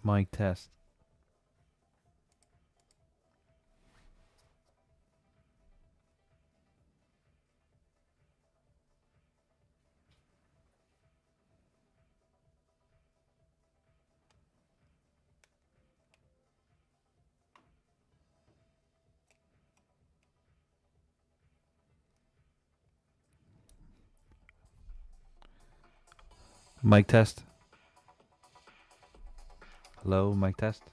Mic test. Mic test. Hello, mic test.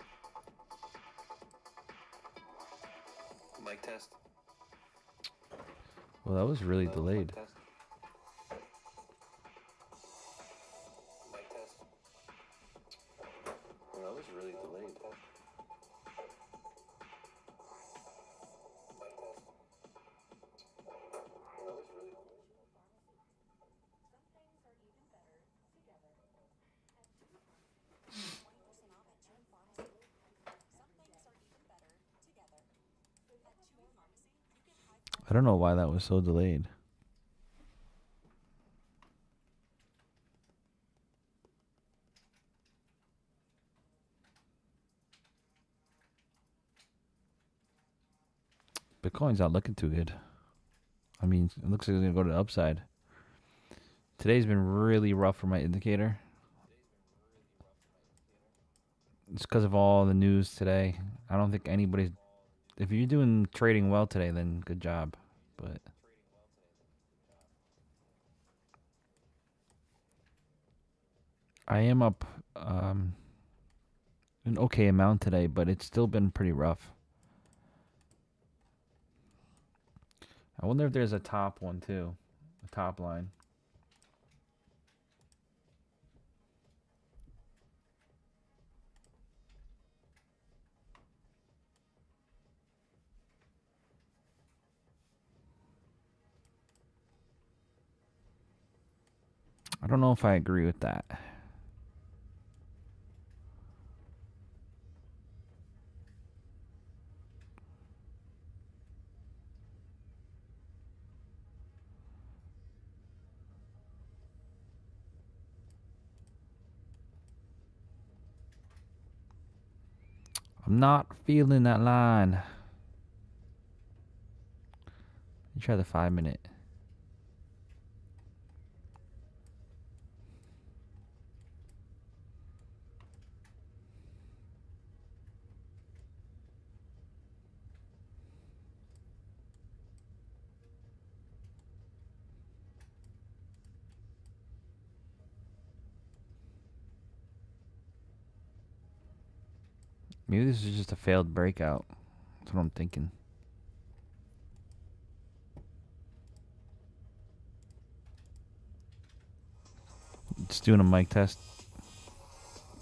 Mic test. Well, that was really Hello, mic delayed. test. Mic test. Well, that was really delayed. Mic test. Well, that was really delayed. I don't know why that was so delayed. Bitcoin's not looking too good. I mean, it looks like it's gonna go to the upside. Today's been really rough for my indicator. It's because of all the news today. I don't think anybody's. If you're doing trading well today, then good job. But I am up an okay amount today, but it's still been pretty rough. I wonder if there's a top one too, a top line. I don't know if I agree with that. I'm not feeling that line. You try the 5 minute. Maybe this is just a failed breakout. That's what I'm thinking. Just doing a mic test.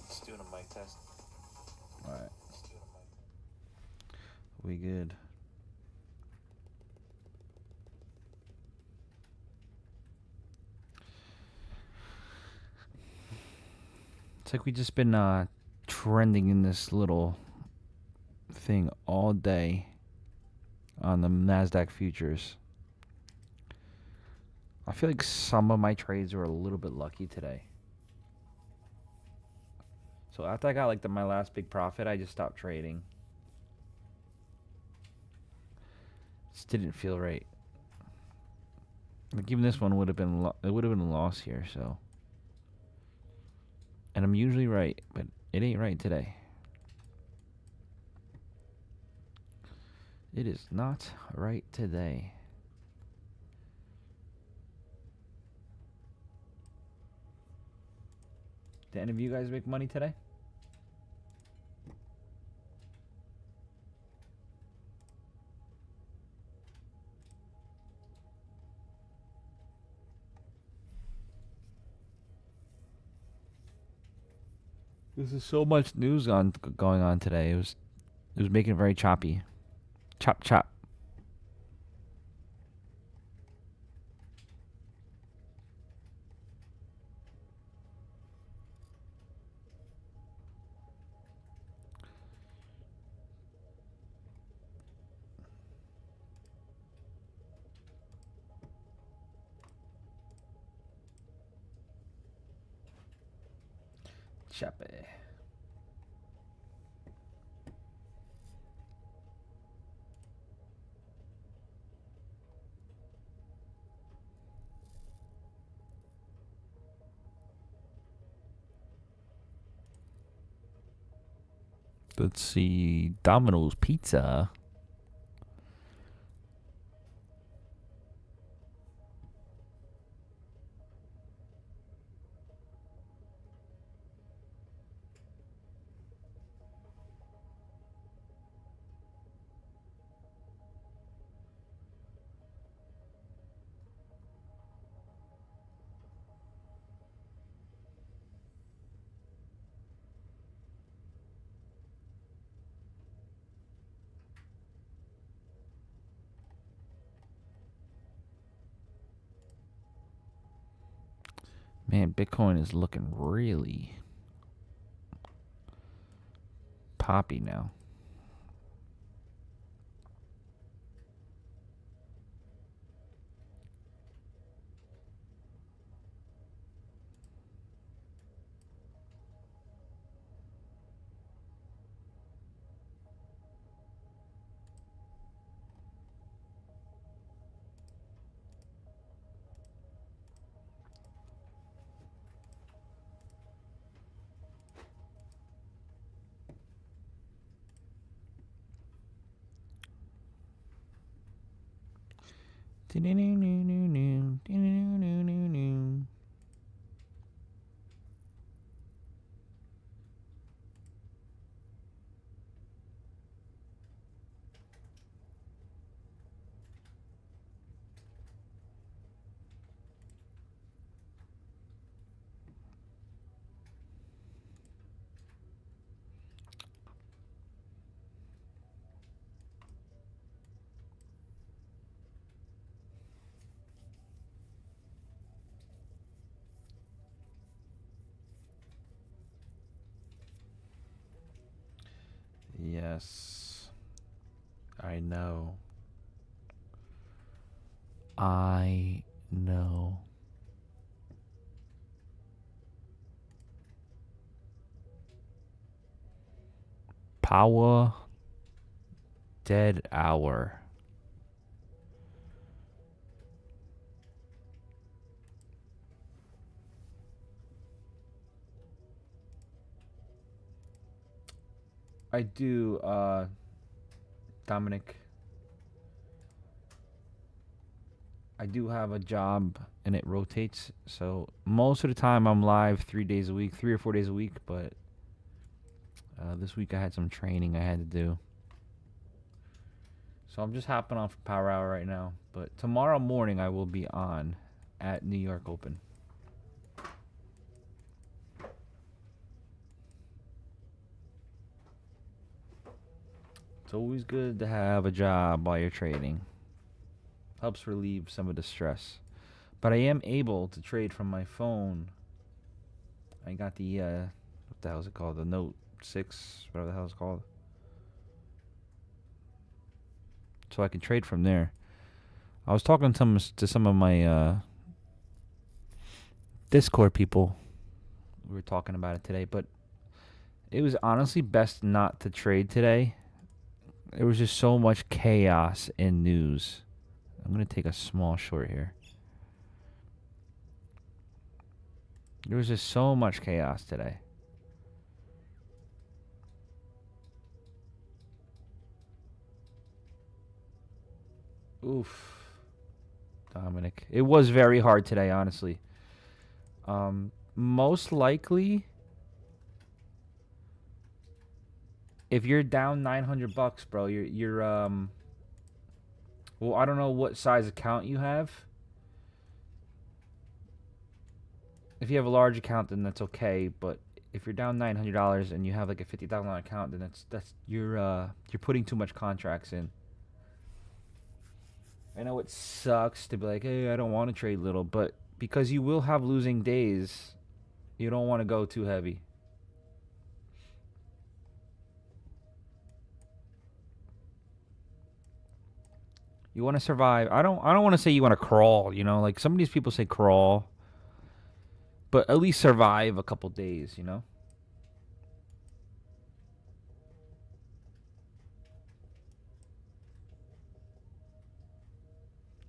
Just doing a mic test. All right, Just doing a mic test. we good. It's like we just been trending in this little thing all day on the Nasdaq futures. I feel like some of my trades were a little bit lucky today. So after I got like my last big profit, I just stopped trading. Just didn't feel right. Like even this one would have been it would have been a loss here. So, and I'm usually right, but it ain't right today. It is not right today. Did any of you guys make money today? This is so much news going on today. It was making it very choppy. Chop chop. Choppy. Let's see. Domino's Pizza. Man, Bitcoin is looking really poppy now. Yes. I know. I know. Power Dead Hour. I do, Dominic. I do have a job and it rotates. So most of the time I'm live 3 days a week, 3 or 4 days a week. But this week I had some training I had to do. So I'm just hopping on for Power Hour right now. But tomorrow morning I will be on at New York Open. It's always good to have a job while you're trading. Helps relieve some of the stress. But I am able to trade from my phone. I got the, what the hell is it called? The Note 6, whatever the hell it's called. So I can trade from there. I was talking to some of my Discord people. We were talking about it today, but it was honestly best not to trade today. There was just so much chaos in news. I'm going to take a small short here. There was just so much chaos today. Oof. Dominic. It was very hard today, honestly. Most likely, if you're down $900, bro, you're well, I don't know what size account you have. If you have a large account, then that's okay. But if you're down $900 and you have like a $50,000 account, then that's you're putting too much contracts in. I know it sucks to be like, hey, I don't want to trade little, but because you will have losing days, you don't want to go too heavy. You want to survive. I don't want to say you want to crawl, you know? Like some of these people say crawl. But at least survive a couple days, you know?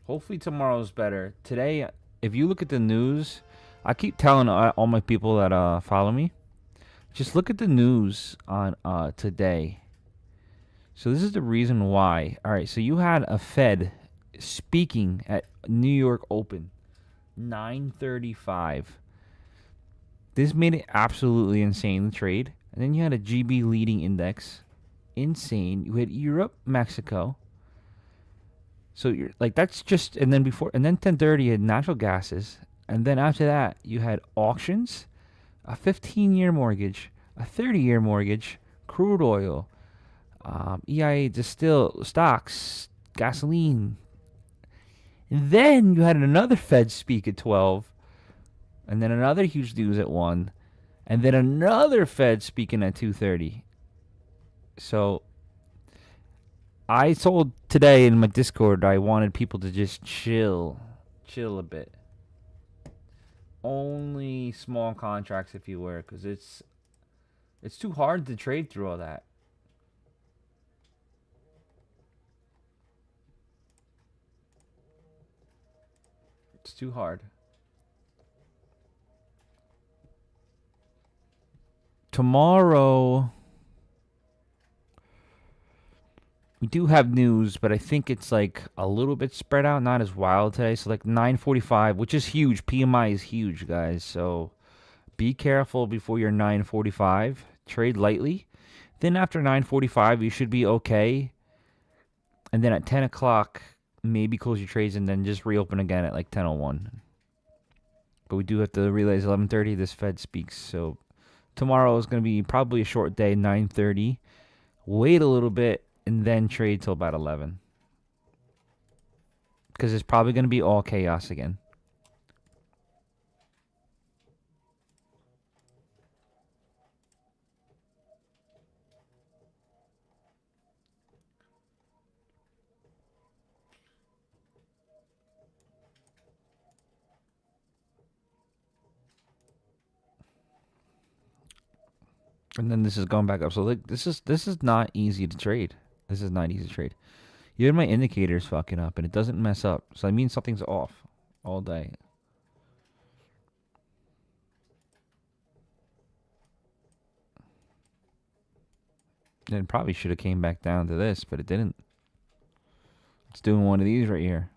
Hopefully tomorrow's better. Today, if you look at the news, I keep telling all my people that follow me, Just look at the news on today. So this is the reason why. All right, so you had a Fed speaking at New York Open, 9:35. This made it absolutely insane to trade. And then you had a GB leading index, insane. You had Europe, Mexico. So you're like that's just and then 10:30 you had natural gases, and then after that you had auctions, a 15-year mortgage, a 30-year mortgage, crude oil, EIA distill stocks, gasoline. And then you had another Fed speak at 12, and then another huge news at 1, and then another Fed speaking at 2:30. So I told today in my Discord I wanted people to just chill a bit. Only small contracts if you were, because it's too hard to trade through all that. It's too hard. Tomorrow we do have news, but I think it's like a little bit spread out, not as wild today. So like 9:45, which is huge. PMI is huge, guys. So be careful before your 9:45. Trade lightly. Then after 9:45, you should be okay. And then at 10 o'clock, maybe close your trades and then just reopen again at like 10:01. But we do have to realize 11:30 this Fed speaks. So tomorrow is going to be probably a short day, 9:30. Wait a little bit and then trade till about 11. Because it's probably going to be all chaos again. And then this is going back up. So like this is not easy to trade. This is not easy to trade. Even my indicator's fucking up and it doesn't mess up. So I mean something's off all day. And it probably should have came back down to this, but it didn't. It's doing one of these right here.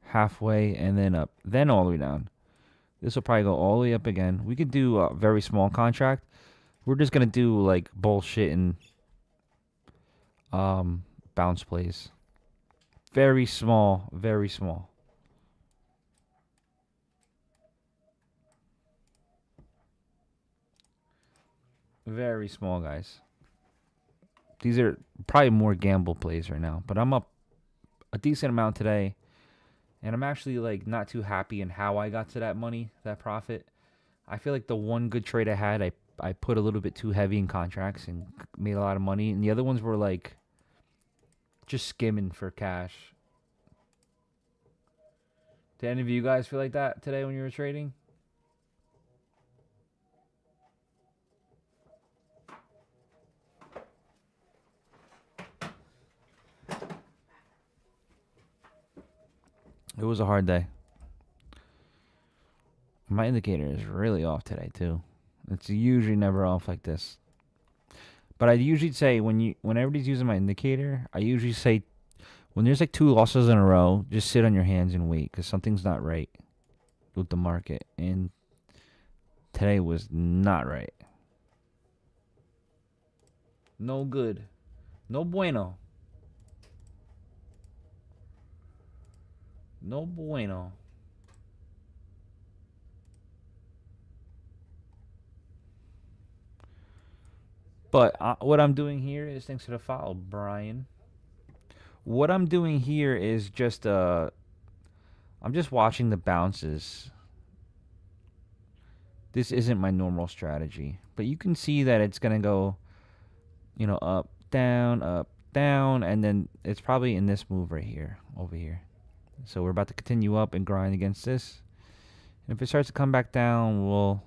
Halfway and then up. Then all the way down. This will probably go all the way up again. We could do a very small contract. We're just going to do like bullshit and bounce plays. Very small. Very small. Very small, guys. These are probably more gamble plays right now. But I'm up a decent amount today. And I'm actually like not too happy in how I got to that money, that profit. I feel like the one good trade I had, I put a little bit too heavy in contracts and made a lot of money. And the other ones were like just skimming for cash. Did any of you guys feel like that today when you were trading? It was a hard day. My indicator is really off today too. It's usually never off like this. But I usually say when everybody's using my indicator, I usually say when there's like 2 losses in a row, just sit on your hands and wait because something's not right with the market. And today was not right. No good. No bueno. No bueno. But what I'm doing here is, thanks for the follow, Brian. What I'm doing here is just I'm just watching the bounces. This isn't my normal strategy, but you can see that it's gonna go, up, down, and then it's probably in this move right here, over here. So we're about to continue up and grind against this. And if it starts to come back down, we'll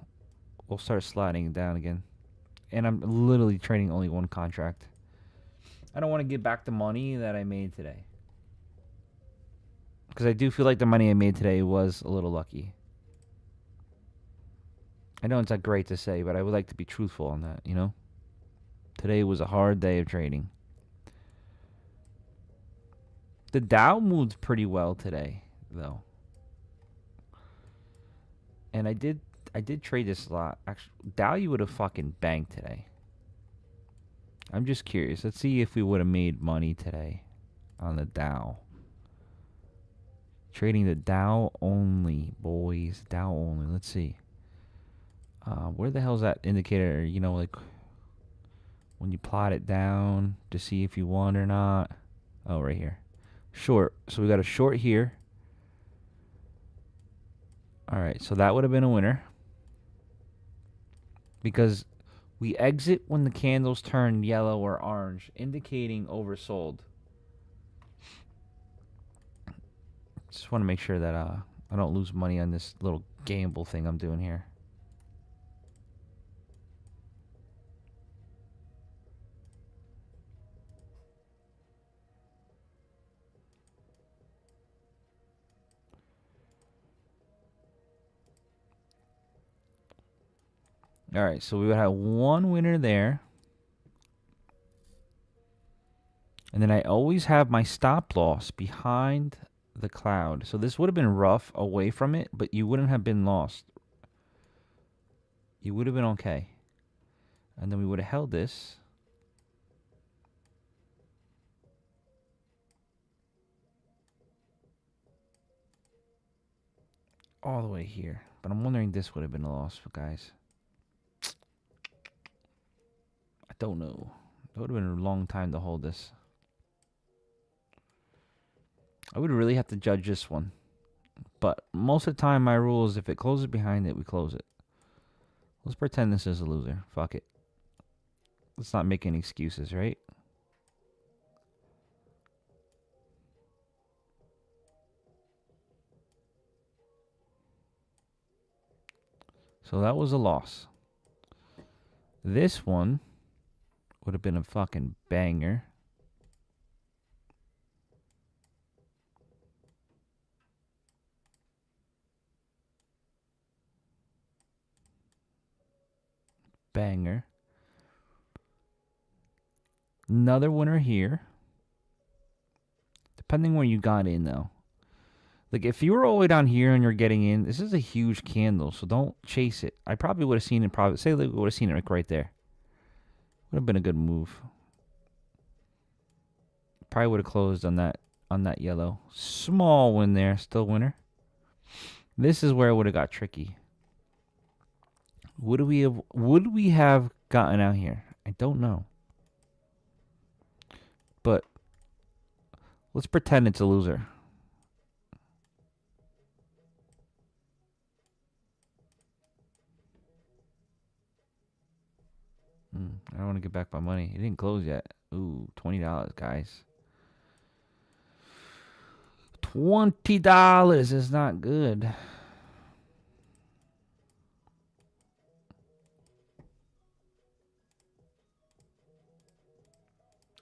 start sliding down again. And I'm literally trading only one contract. I don't want to give back the money that I made today. Because I do feel like the money I made today was a little lucky. I know it's not great to say, but I would like to be truthful on that, you know? Today was a hard day of trading. The Dow moved pretty well today, though. And I did trade this a lot. Actually, Dow you would have fucking banked today. I'm just curious. Let's see if we would have made money today on the Dow. Trading the Dow only, boys. Dow only. Let's see. Where the hell's that indicator? You know, like when you plot it down to see if you won or not. Oh, right here. Short. So we got a short here. All right. So that would have been a winner. Because we exit when the candles turn yellow or orange, indicating oversold. Just want to make sure that I don't lose money on this little gamble thing I'm doing here. All right, so we would have one winner there. And then I always have my stop loss behind the cloud. So this would have been rough away from it, but you wouldn't have been lost. You would have been okay. And then we would have held this. All the way here. But I'm wondering this would have been a loss, guys. I don't know. It would have been a long time to hold this. I would really have to judge this one. But most of the time, my rule is if it closes behind it, we close it. Let's pretend this is a loser. Fuck it. Let's not make any excuses, right? So that was a loss. This one would have been a fucking banger. Banger. Another winner here. Depending where you got in, though. Like, if you were all the way down here and you're getting in, this is a huge candle, so don't chase it. I probably would have seen it, say we would have seen it like right there. Would have been a good move. Probably would have closed on that yellow. Small win there, still winner. This is where it would have got tricky. Would we have gotten out here? I don't know. But let's pretend it's a loser. I don't want to get back my money. It didn't close yet. Ooh, $20, guys. $20 is not good.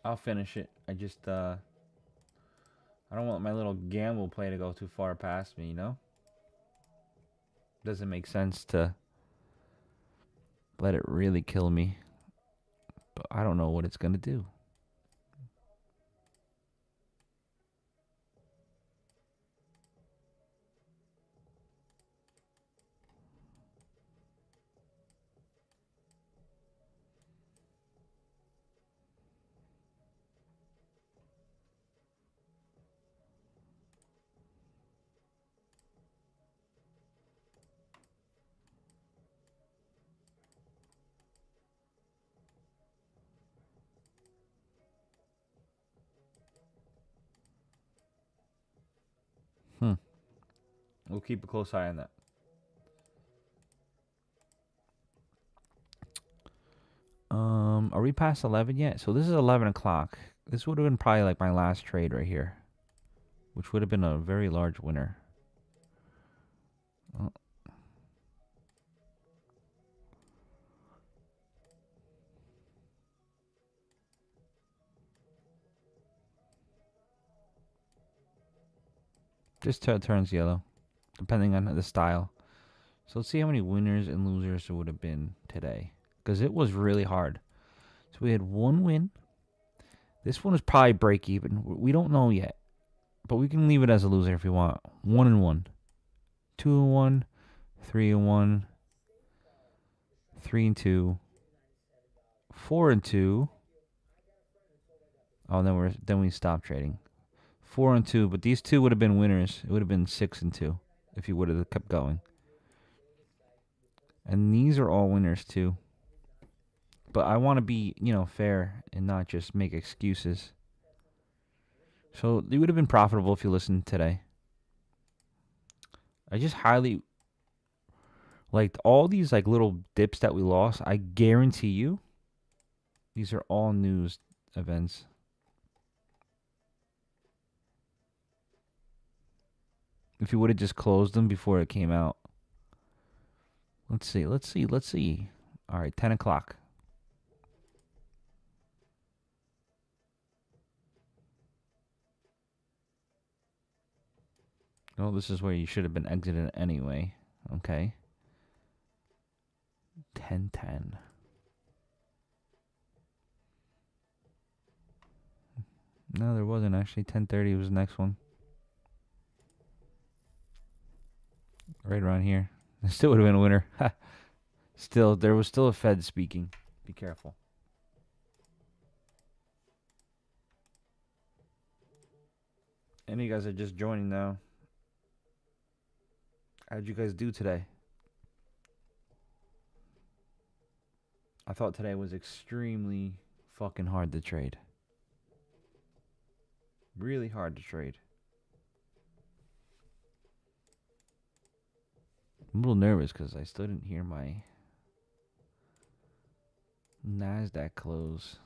I'll finish it. I just I don't want my little gamble play to go too far past me, you know? Doesn't make sense to let it really kill me. But I don't know what it's going to do. We'll keep a close eye on that. Are we past 11 yet? So this is 11 o'clock. This would have been probably like my last trade right here, which would have been a very large winner. Oh. Just turns yellow, depending on the style. So let's see how many winners and losers there would have been today. Because it was really hard. So we had one win. This one is probably break even. We don't know yet. But we can leave it as a loser if we want. 1-1. 2-1. 3-1. 3-2. 4-2. Oh, then we stopped trading. 4-2, but these two would have been winners. It would have been 6-2 if you would have kept going. And these are all winners too. But I want to be, fair and not just make excuses. So it would have been profitable if you listened today. I just highly like all these like little dips that we lost. I guarantee you, these are all news events. If you would have just closed them before it came out. Let's see. All right, 10 o'clock. Oh, this is where you should have been exited anyway. Okay. 10:10. No, there wasn't actually. 10:30 was the next one. Right around here. It still would have been a winner. Still, there was still a Fed speaking. Be careful. Any of you guys are just joining now. How'd you guys do today? I thought today was extremely fucking hard to trade. Really hard to trade. I'm a little nervous because I still didn't hear my NASDAQ close.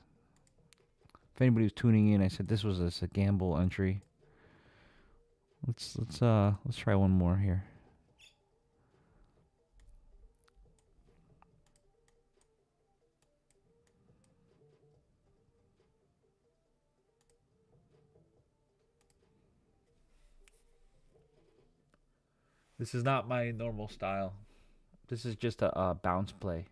If anybody was tuning in, I said this was a gamble entry. Let's try one more here. This is not my normal style. This is just a bounce play.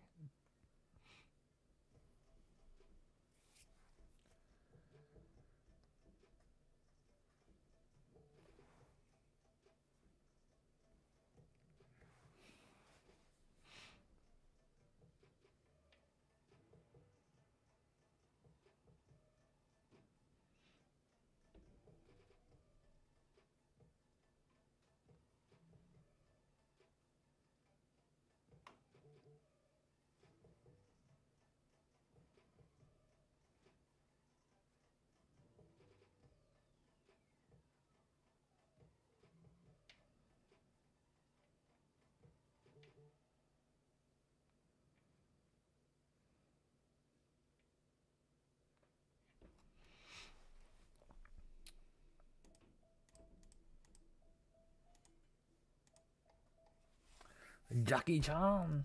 Jackie Chan.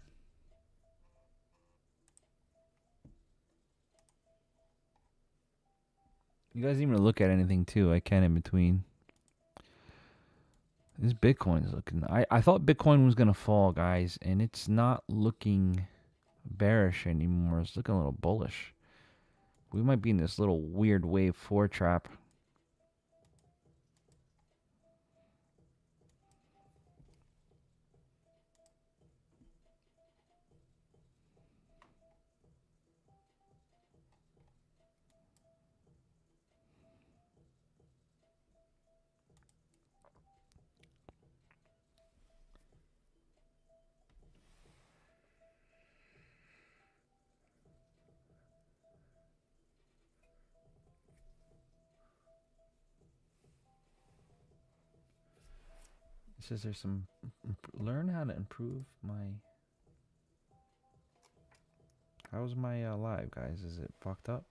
You guys need me to look at anything too. I can in between. This Bitcoin is looking. I thought Bitcoin was gonna fall, guys, and it's not looking bearish anymore. It's looking a little bullish. We might be in this little weird wave 4 trap. It says there's some learn how to improve my. How's my live, guys? Is it fucked up?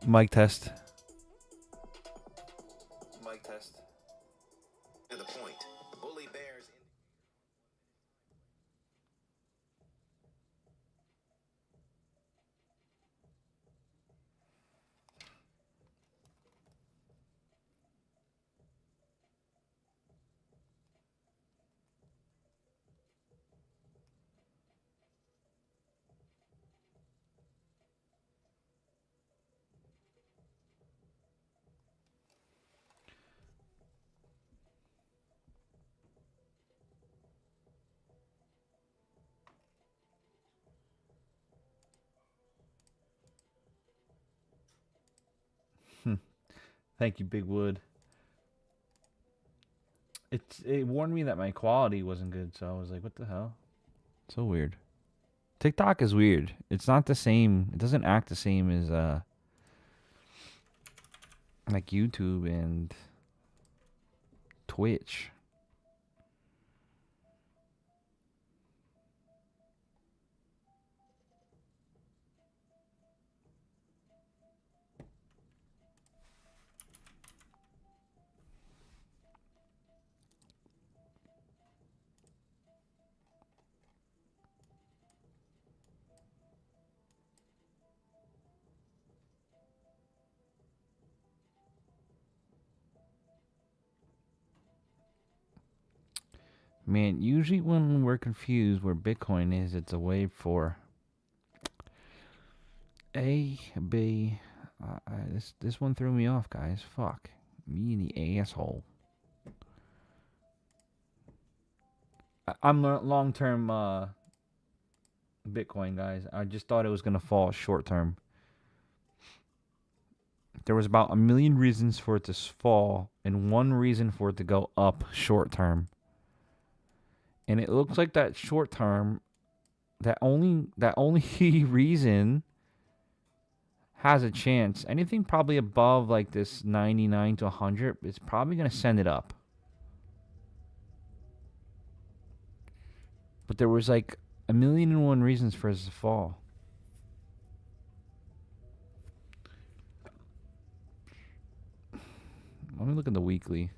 Mic test. Mic test. To the point. Bully bears. Thank you, Big Wood. It warned me that my quality wasn't good, so I was like, what the hell? So weird. TikTok is weird. It's not the same. It doesn't act the same as like YouTube and Twitch. Man, usually when we're confused where Bitcoin is, it's a wave for A, B. This one threw me off, guys. Fuck. Me and the asshole. I'm long term Bitcoin, guys. I just thought it was going to fall short term. There was about a million reasons for it to fall and one reason for it to go up short term. And it looks like that short term, that only reason has a chance. Anything probably above like this 99 to 100 is probably going to send it up. But there was like a million and one reasons for it to fall. Let me look at the weekly.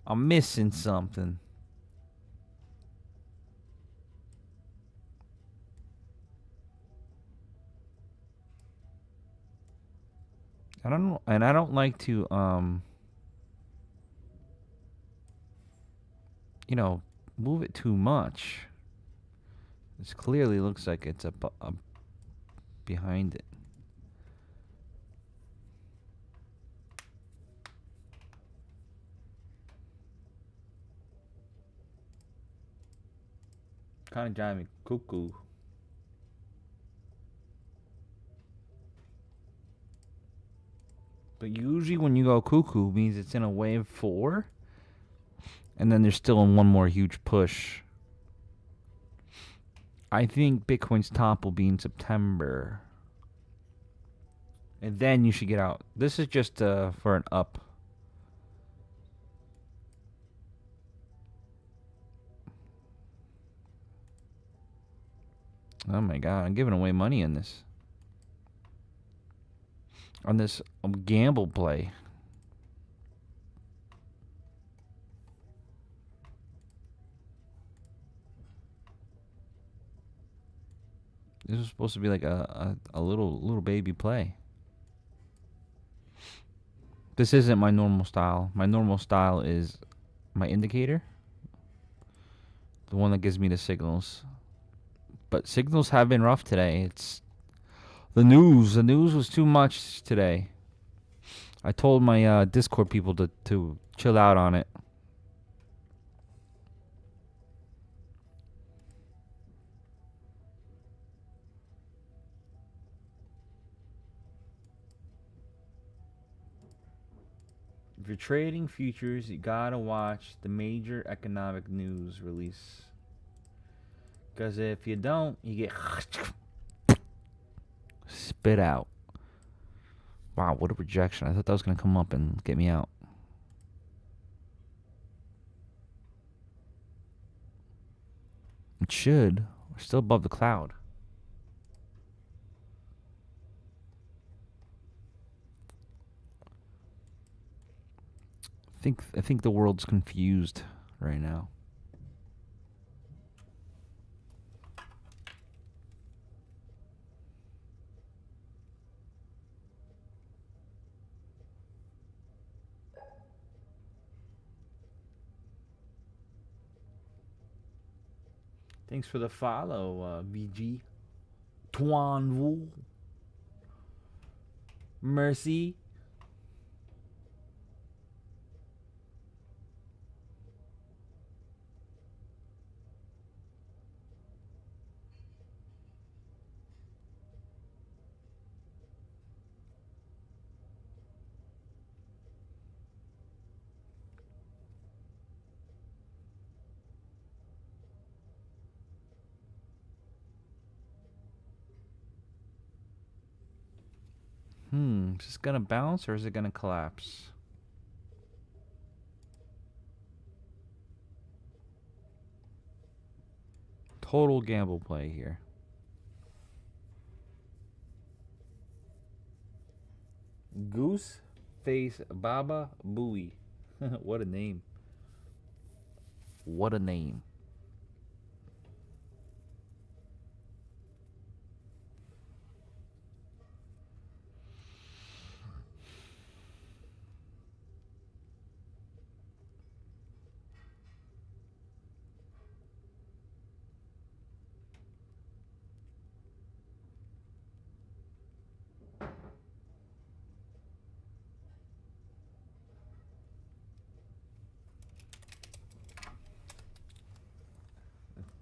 I'm missing something. I don't like to move it too much. This clearly looks like it's up behind it. Kind of driving me cuckoo. But usually when you go cuckoo means it's in a wave 4. And then there's still one more huge push. I think Bitcoin's top will be in September. And then you should get out. This is just for an up. Oh my god, I'm giving away money on this. On this gamble play. This was supposed to be like a little baby play. This isn't my normal style. My normal style is my indicator. The one that gives me the signals. But signals have been rough today. It's the news. The news was too much today. I told my Discord people to chill out on it. If you're trading futures, you gotta watch the major economic news release. Because if you don't, you get spit out. Wow, what a rejection. I thought that was going to come up and get me out. It should. We're still above the cloud. I think the world's confused right now. Thanks for the follow, VG. Tuan Wu. Mercy. Is this gonna bounce or is it gonna collapse? Total gamble play here. Goose Face Baba Booey. What a name. What a name.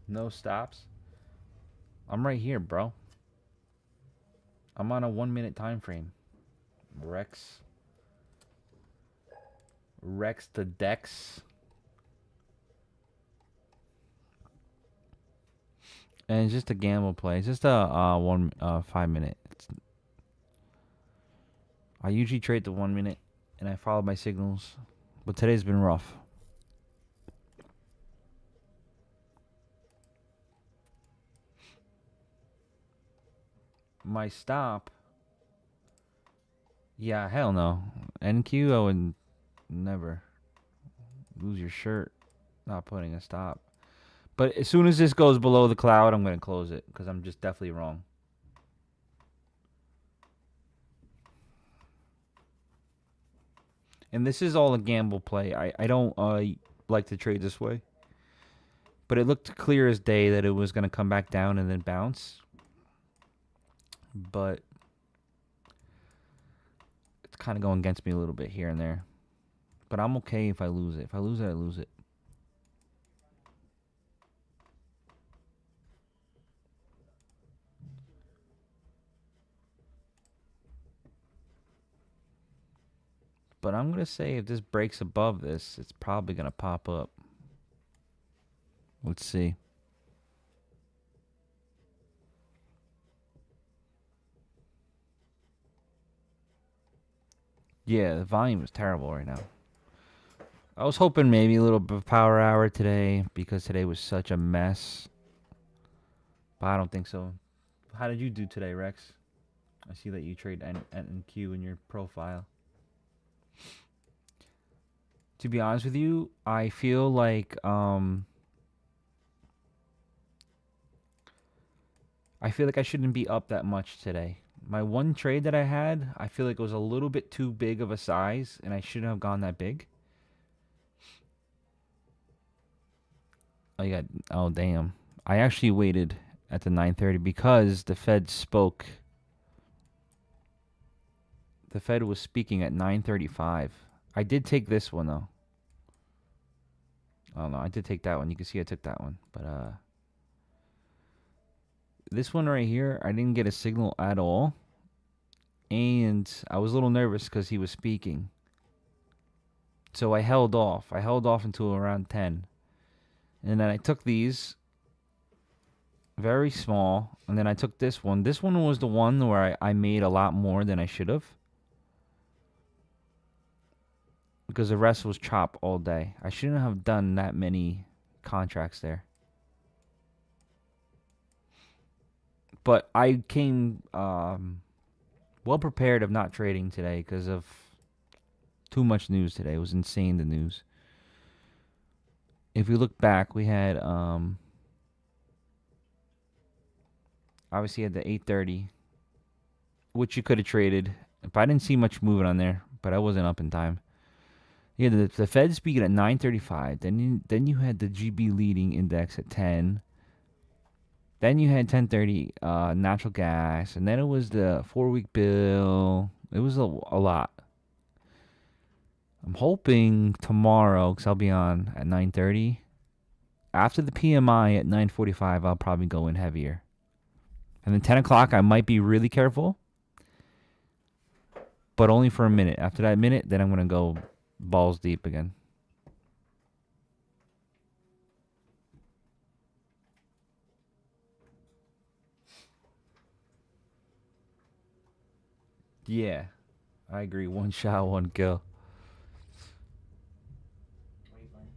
No stops. I'm right here, bro. I'm on a 1 minute time frame. Rex to Dex. And it's just a gamble play. It's just a 5 minute. I usually trade the 1 minute and I follow my signals, but today's been rough. My stop. Yeah, hell no. NQ, I would never lose your shirt not putting a stop. But as soon as this goes below the cloud, I'm going to close it because I'm just definitely wrong. And this is all a gamble play. I don't like to trade this way. But it looked clear as day that it was going to come back down and then bounce. But it's kind of going against me a little bit here and there. But I'm okay if I lose it. If I lose it, I lose it. But I'm going to say if this breaks above this, it's probably going to pop up. Let's see. Yeah, the volume is terrible right now. I was hoping maybe a little bit of power hour today because today was such a mess. But I don't think so. How did you do today, Rex? I see that you trade N and Q in your profile. To be honest with you, I feel like I shouldn't be up that much today. My one trade that I had, I feel like it was a little bit too big of a size, and I shouldn't have gone that big. Oh damn. I actually waited at the 9:30 because the Fed spoke. The Fed was speaking at 9:35. I did take this one though. Oh no, I did take that one. You can see I took that one. But this one right here, I didn't get a signal at all. And I was a little nervous because he was speaking. So I held off. I held off until around 10. And then I took these. Very small. And then I took this one. This one was the one where I made a lot more than I should have. Because the rest was chop all day. I shouldn't have done that many contracts there. But I came well prepared of not trading today because of too much news today. It was insane, the news. If we look back, we had obviously had the 8:30, which you could have traded. If I didn't see much movement on there, but I wasn't up in time. Yeah, the Fed speaking at 9:35. Then you had the GB leading index at 10. Then you had 10:30 natural gas, and then it was the 4-week bill. It was a lot. I'm hoping tomorrow, because I'll be on at 9:30. After the PMI at 9:45, I'll probably go in heavier. And then 10 o'clock, I might be really careful. But only for a minute. After that minute, then I'm going to go balls deep again. Yeah. I agree. One shot, one kill. What are you playing?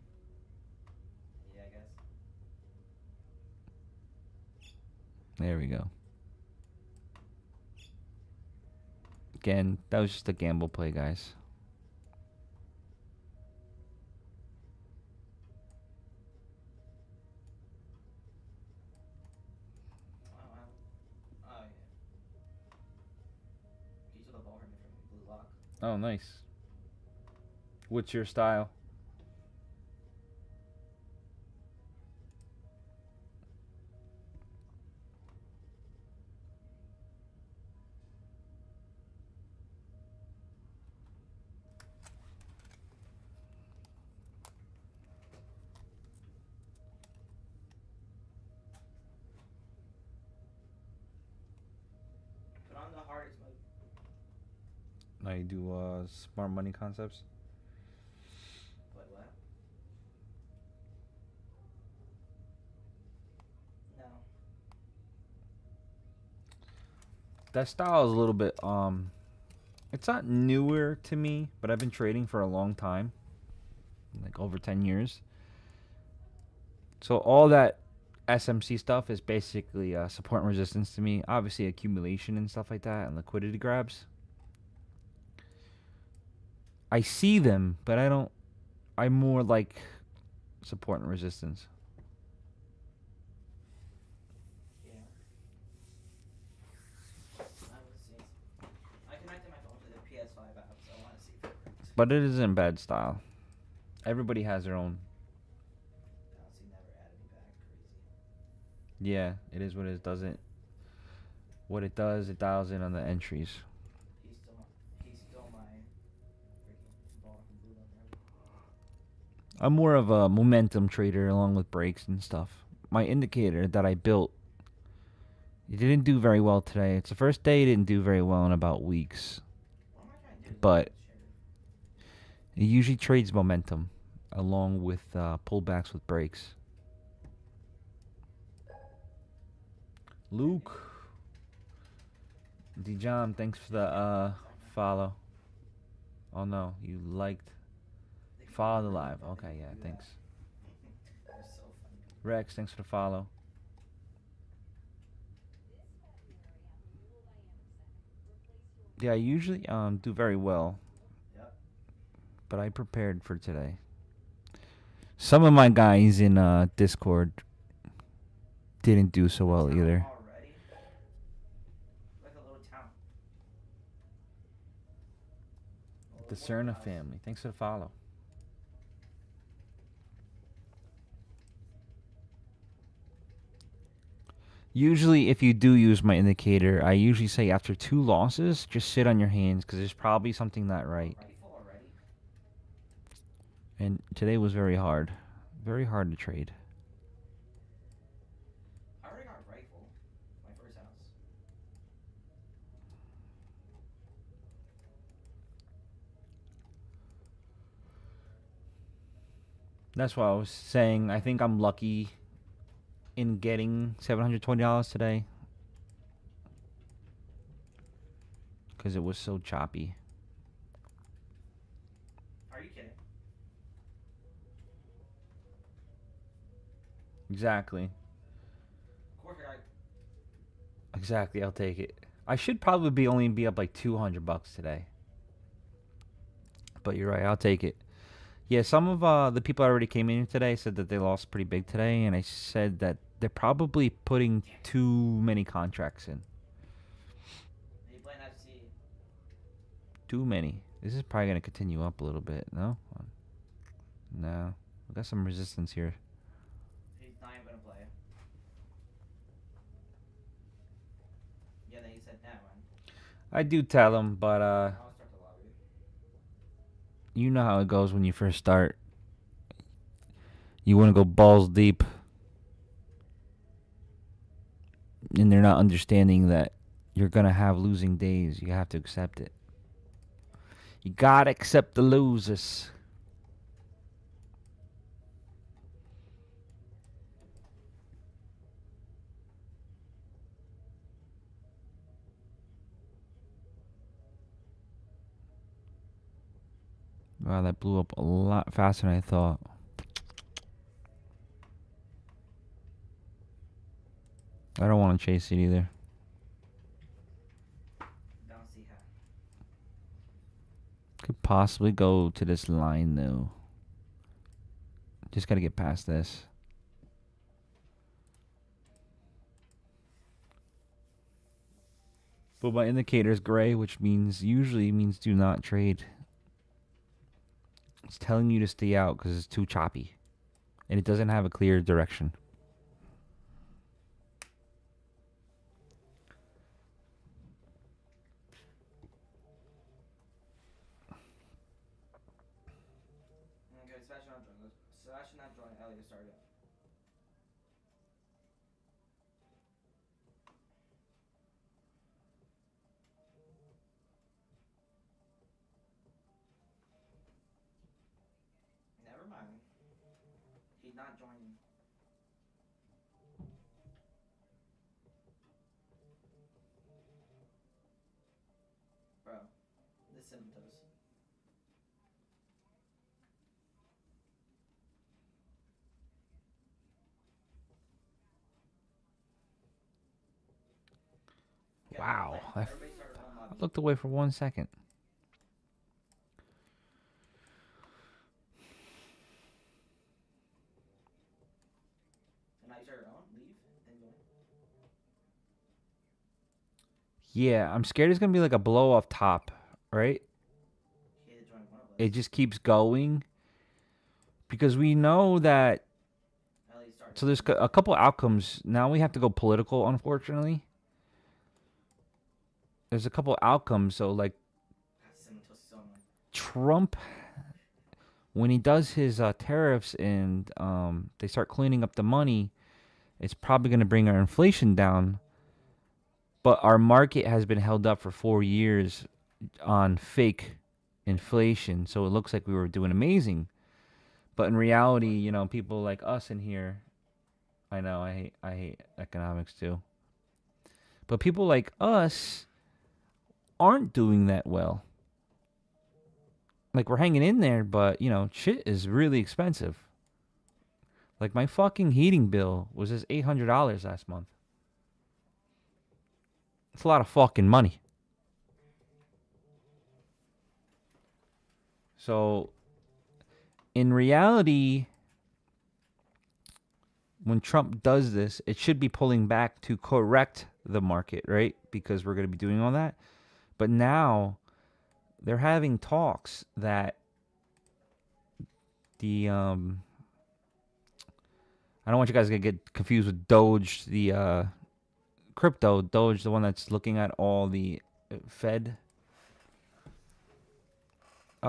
Yeah, I guess. There we go. Again, that was just a gamble play, guys. Wow, wow. Oh, yeah. He took the ball from me from Blue Lock. Oh, nice. What's your style? Put on the hardest mode. Now you do smart money concepts. Wait, what? No. That style is a little bit it's not newer to me, but I've been trading for a long time. Like over 10 years. So all that SMC stuff is basically support and resistance to me. Obviously accumulation and stuff like that and liquidity grabs. I see them, but I don't. I'm more like support and resistance. Yeah. I would see. I connected my phone to the PS5 app, so I want to see if it works. But it isn't bad style. Everybody has their own. Galaxy never added me back. Crazy. Yeah, it is what it is. Doesn't. What it does, it dials in on the entries. He stole my freaking ball from Blue Lock. I'm more of a momentum trader along with breaks and stuff. My indicator that I built, it didn't do very well today. It's the first day it didn't do very well in about weeks. What am I trying to do? But Shit. it usually trades momentum along with pullbacks with breaks. Luke. Dijon, thanks for the follow. Oh no, you liked. Follow the live. Okay, yeah, thanks. They're so funny. Rex, thanks for the follow. Yeah, I usually do very well, Yep. but I prepared for today. Some of my guys in Discord didn't do so well Town either. already? Like a little town. The Cerna family, thanks for the follow. Usually, if you do use my indicator, I usually say after 2 losses, just sit on your hands because there's probably something not right. Rifle already? And today was very hard. Very hard to trade. I already got a rifle. My first house. That's why I was saying I think I'm lucky in getting $720 today. Because it was so choppy. Are you kidding? Exactly. Of course I got. Exactly, I'll take it. I should probably be up like $200 today. But you're right, I'll take it. Yeah, some of the people that already came in today said that they lost pretty big today, and I said that they're probably putting too many contracts in. Are you playing FC? Too many. This is probably gonna continue up a little bit, no? No. We got some resistance here. He's not even gonna play. Yeah, then he said, nah, man. I do tell them, but I'll start the lobby. you know how it goes when you first start. You want to go balls deep. And they're not understanding that you're going to have losing days. You have to accept it. You got to accept the losers. Wow, that blew up a lot faster than I thought. I don't want to chase it either. Don't see how. Could possibly go to this line though. Just gotta get past this. But my indicator is gray, which usually means do not trade. It's telling you to stay out because it's too choppy. And it doesn't have a clear direction. Okay, Sebastian not joining. Sebastian not joining. Elliot started. Never mind. He's not joining. Bro, the symptoms. Okay, Wow. everybody started home I lobby. looked away for 1 second. And now you start your own. Leave and join. Yeah, I'm scared it's gonna be like a blow off top, right? He had to join one of us. It just keeps going. Because we know that. Elliot started. So there's a couple outcomes. Now we have to go political, unfortunately. There's a couple outcomes. So, like, God, Symptoms is so annoying. Trump, when he does his tariffs and they start cleaning up the money, it's probably going to bring our inflation down. But our market has been held up for 4 years on fake inflation. So it looks like we were doing amazing. But in reality, you know, people like us in here, I know I hate economics too. But people like us aren't doing that well. Like, we're hanging in there, but, you know, shit is really expensive. Like, my fucking heating bill was just $800 last month. It's a lot of fucking money. So, in reality, when Trump does this, it should be pulling back to correct the market, right? Because we're going to be doing all that. But now they're having talks that the I don't want you guys to get confused with Doge, the crypto Doge, the one that's looking at all the Fed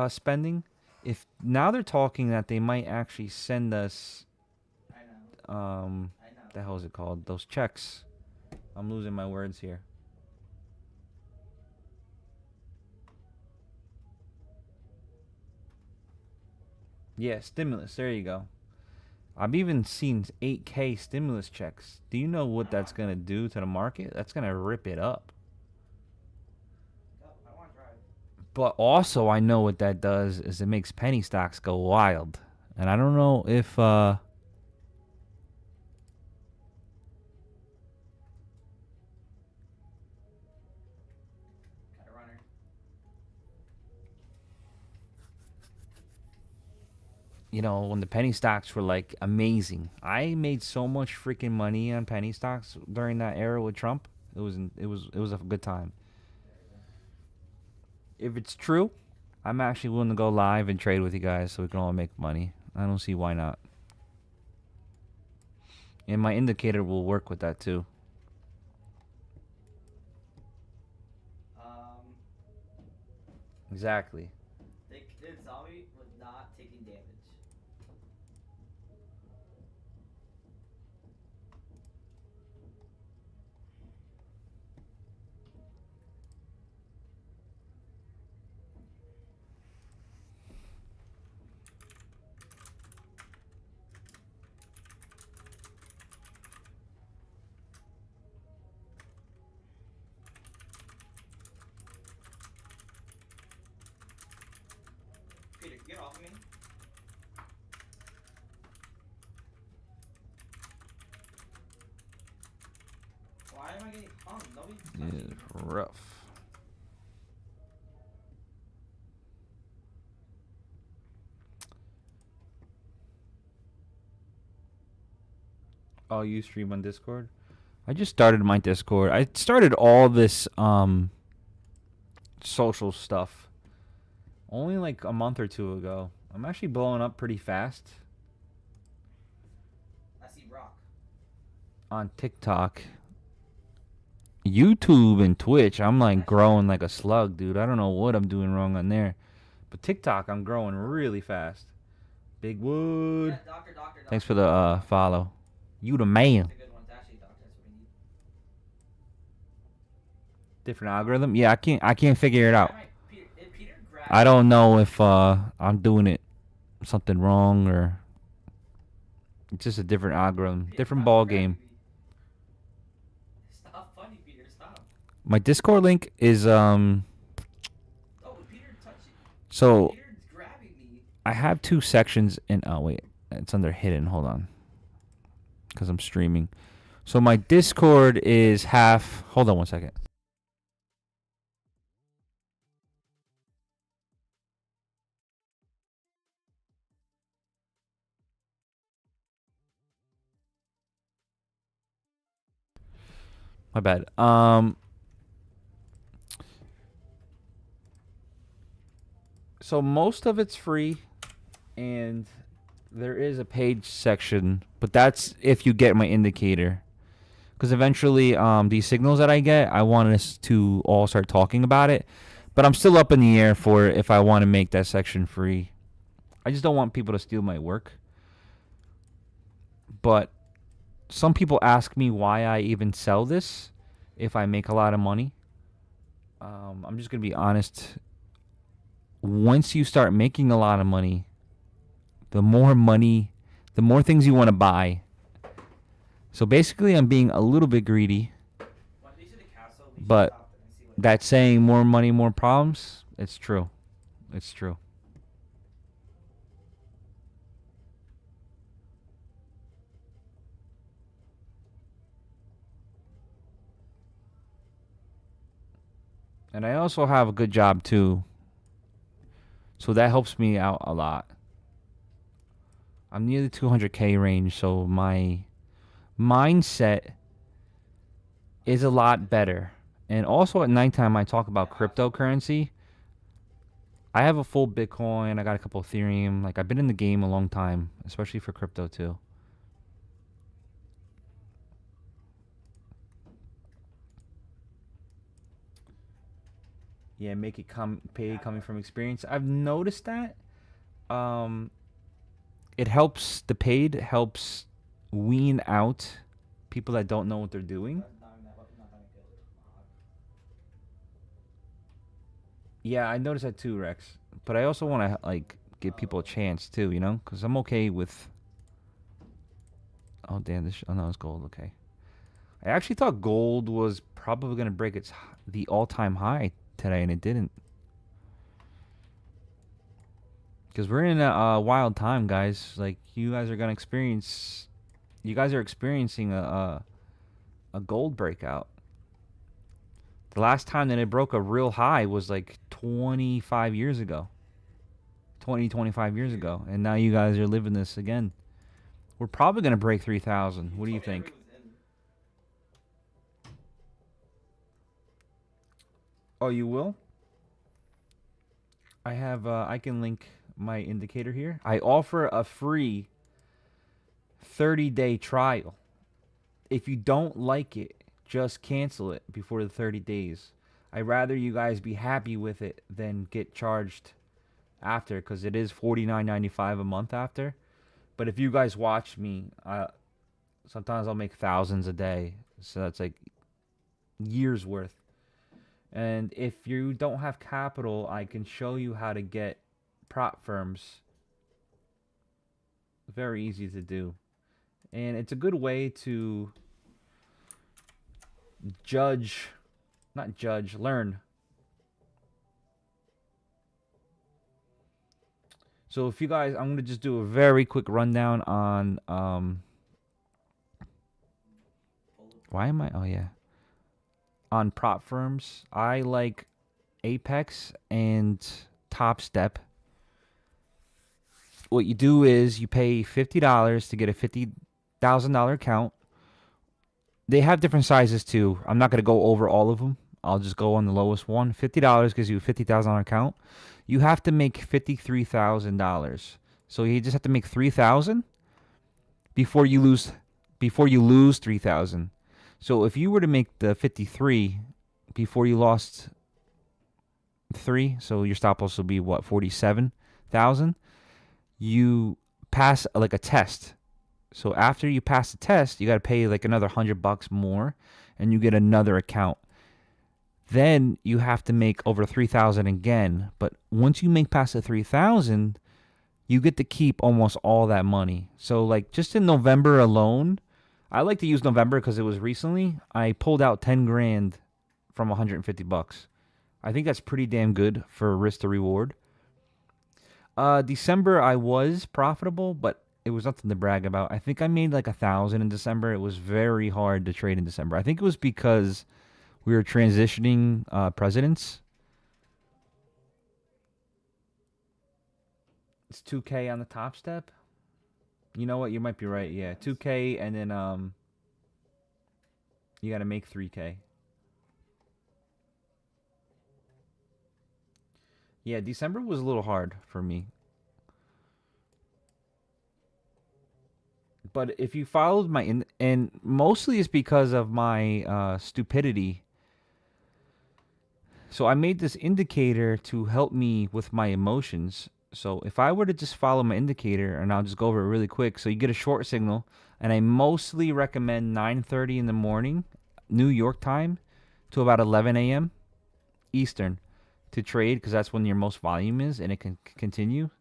spending. If now they're talking that they might actually send us I know. I know. the hell is it called? Those checks. I'm losing my words here. Yeah, stimulus. There you go. I've even seen 8K stimulus checks. Do you know what that's going to do to the market? That's going to rip it up. I want to drive. But also, I know what that does is it makes penny stocks go wild. And I don't know if... Got a runner. you know, when the penny stocks were like amazing. I made so much freaking money on penny stocks during that era with Trump. It was a good time. If it's true, I'm actually willing to go live and trade with you guys so we can all make money. I don't see why not. And my indicator will work with that too. Exactly. The zombie was not taking damage. stalking me? Why am I getting hung? Nobody's touching me. It's rough. Oh, you stream on Discord? I just started my Discord. I started all this social stuff only like a month or two ago. I'm actually blowing up pretty fast I see Rock. on TikTok, YouTube, and Twitch. I'm like growing like a slug, dude. I don't know what I'm doing wrong on there, but TikTok, I'm growing really fast. Big Wood. Yeah, doctor. Thanks for the follow. You the man. That's a good one. It's actually doctor. That's what we need. Different algorithm. Yeah, I can't figure it out. Why am if Peter grabbed I don't know if I'm doing it something wrong or it's just a different algorithm, Peter, different stop ball grabbing game. me. Stop funny, Peter. Stop. My Discord link is Oh, Peter touching. so Peter's grabbing me. I have two sections in oh wait, it's under hidden. Hold on. Cuz I'm streaming. So my Discord is half. Hold on one second. My bad. So most of it's free, and there is a paid section, but that's if you get my indicator. Because eventually, these signals that I get, I want us to all start talking about it. But I'm still up in the air for if I want to make that section free. I just don't want people to steal my work. But some people ask me why I even sell this if I make a lot of money. I'm just going to be honest. Once you start making a lot of money, the more things you want to buy. So basically, I'm being a little bit greedy. When we see the castle, we should But stop and see what that saying more money, more problems, it's true. It's true. And I also have a good job too. So that helps me out a lot. I'm near the 200K range, so my mindset is a lot better. And also at nighttime, I talk about cryptocurrency. I have a full Bitcoin. I got a couple Ethereum. Like, I've been in the game a long time, especially for crypto too. Yeah, make it pay coming from experience. I've noticed that. It helps. The paid helps wean out people that don't know what they're doing. not that good. Yeah, I noticed that too, Rex. But I also want to like give people a chance too, you know, because I'm okay with. Oh damn! Oh no, it's gold. Okay. I actually thought gold was probably gonna break the all-time high today, and it didn't. Because we're in a wild time, guys. Like you guys are gonna experience. You guys are experiencing a gold breakout. The last time that it broke a real high was like 25 years ago. 25 years ago. And now you guys are living this again. We're probably going to break 3,000. What do you think? Oh, you will? I have, I can link my indicator here. I offer a free 30-day trial. If you don't like it, just cancel it before the 30 days. I'd rather you guys be happy with it than get charged after, because it is $49.95 a month after. But if you guys watch me, sometimes I'll make thousands a day, so that's like years worth. And if you don't have capital, I can show you how to get prop firms. Very easy to do, and it's a good way to learn. So if you guys, I'm gonna just do a very quick rundown on why am I? Oh yeah, on prop firms. I like Apex and Top Step. What you do is you pay $50 to get a $50,000 account. They have different sizes too. I'm not gonna go over all of them. I'll just go on the lowest one. $50 gives you a $50,000 account. You have to make $53,000. So you just have to make $3,000 before you lose 3,000. So if you were to make the 53 before you lost 3, so your stop loss will be what, 47,000. You pass like a test. So after you pass the test, you got to pay like another $100 more, and you get another account. Then you have to make over 3,000 again. But once you make past the 3,000, you get to keep almost all that money. So like just in November alone, I like to use November because it was recently. I pulled out 10 grand from $150. I think that's pretty damn good for risk to reward. December I was profitable, but it was nothing to brag about. I think I made like 1,000 in December. It was very hard to trade in December. I think it was because we were transitioning presidents. It's 2K on the Top Step. You know what? You might be right. Yeah, 2K, and then you got to make 3K. Yeah, December was a little hard for me. But if you followed my and mostly it's because of my stupidity. So I made this indicator to help me with my emotions. So if I were to just follow my indicator, and I'll just go over it really quick. So you get a short signal, and I mostly recommend 9:30 in the morning, New York time, to about 11 a.m. Eastern to trade, because that's when your most volume is, and it can continue.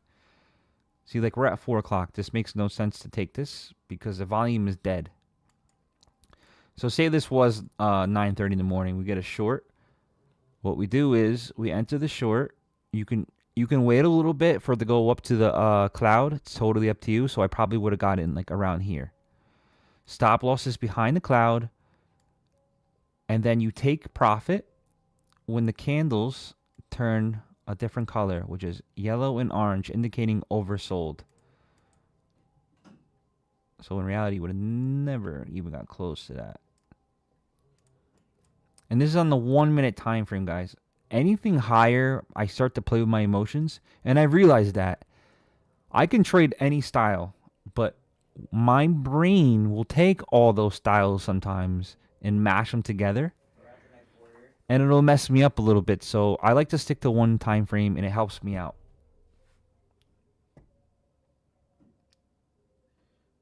See, like we're at 4 o'clock. This makes no sense to take this because the volume is dead. So say this was 9:30 in the morning. We get a short. What we do is we enter the short. You can wait a little bit for it to go up to the cloud. It's totally up to you. So I probably would have got in like around here. Stop loss is behind the cloud. And then you take profit when the candles turn a different color, which is yellow and orange, indicating oversold. So in reality, you would have never even got close to that. And this is on the 1 minute time frame, guys. Anything higher, I start to play with my emotions. And I realized that I can trade any style, but my brain will take all those styles sometimes and mash them together. And it'll mess me up a little bit. So I like to stick to one time frame, and it helps me out.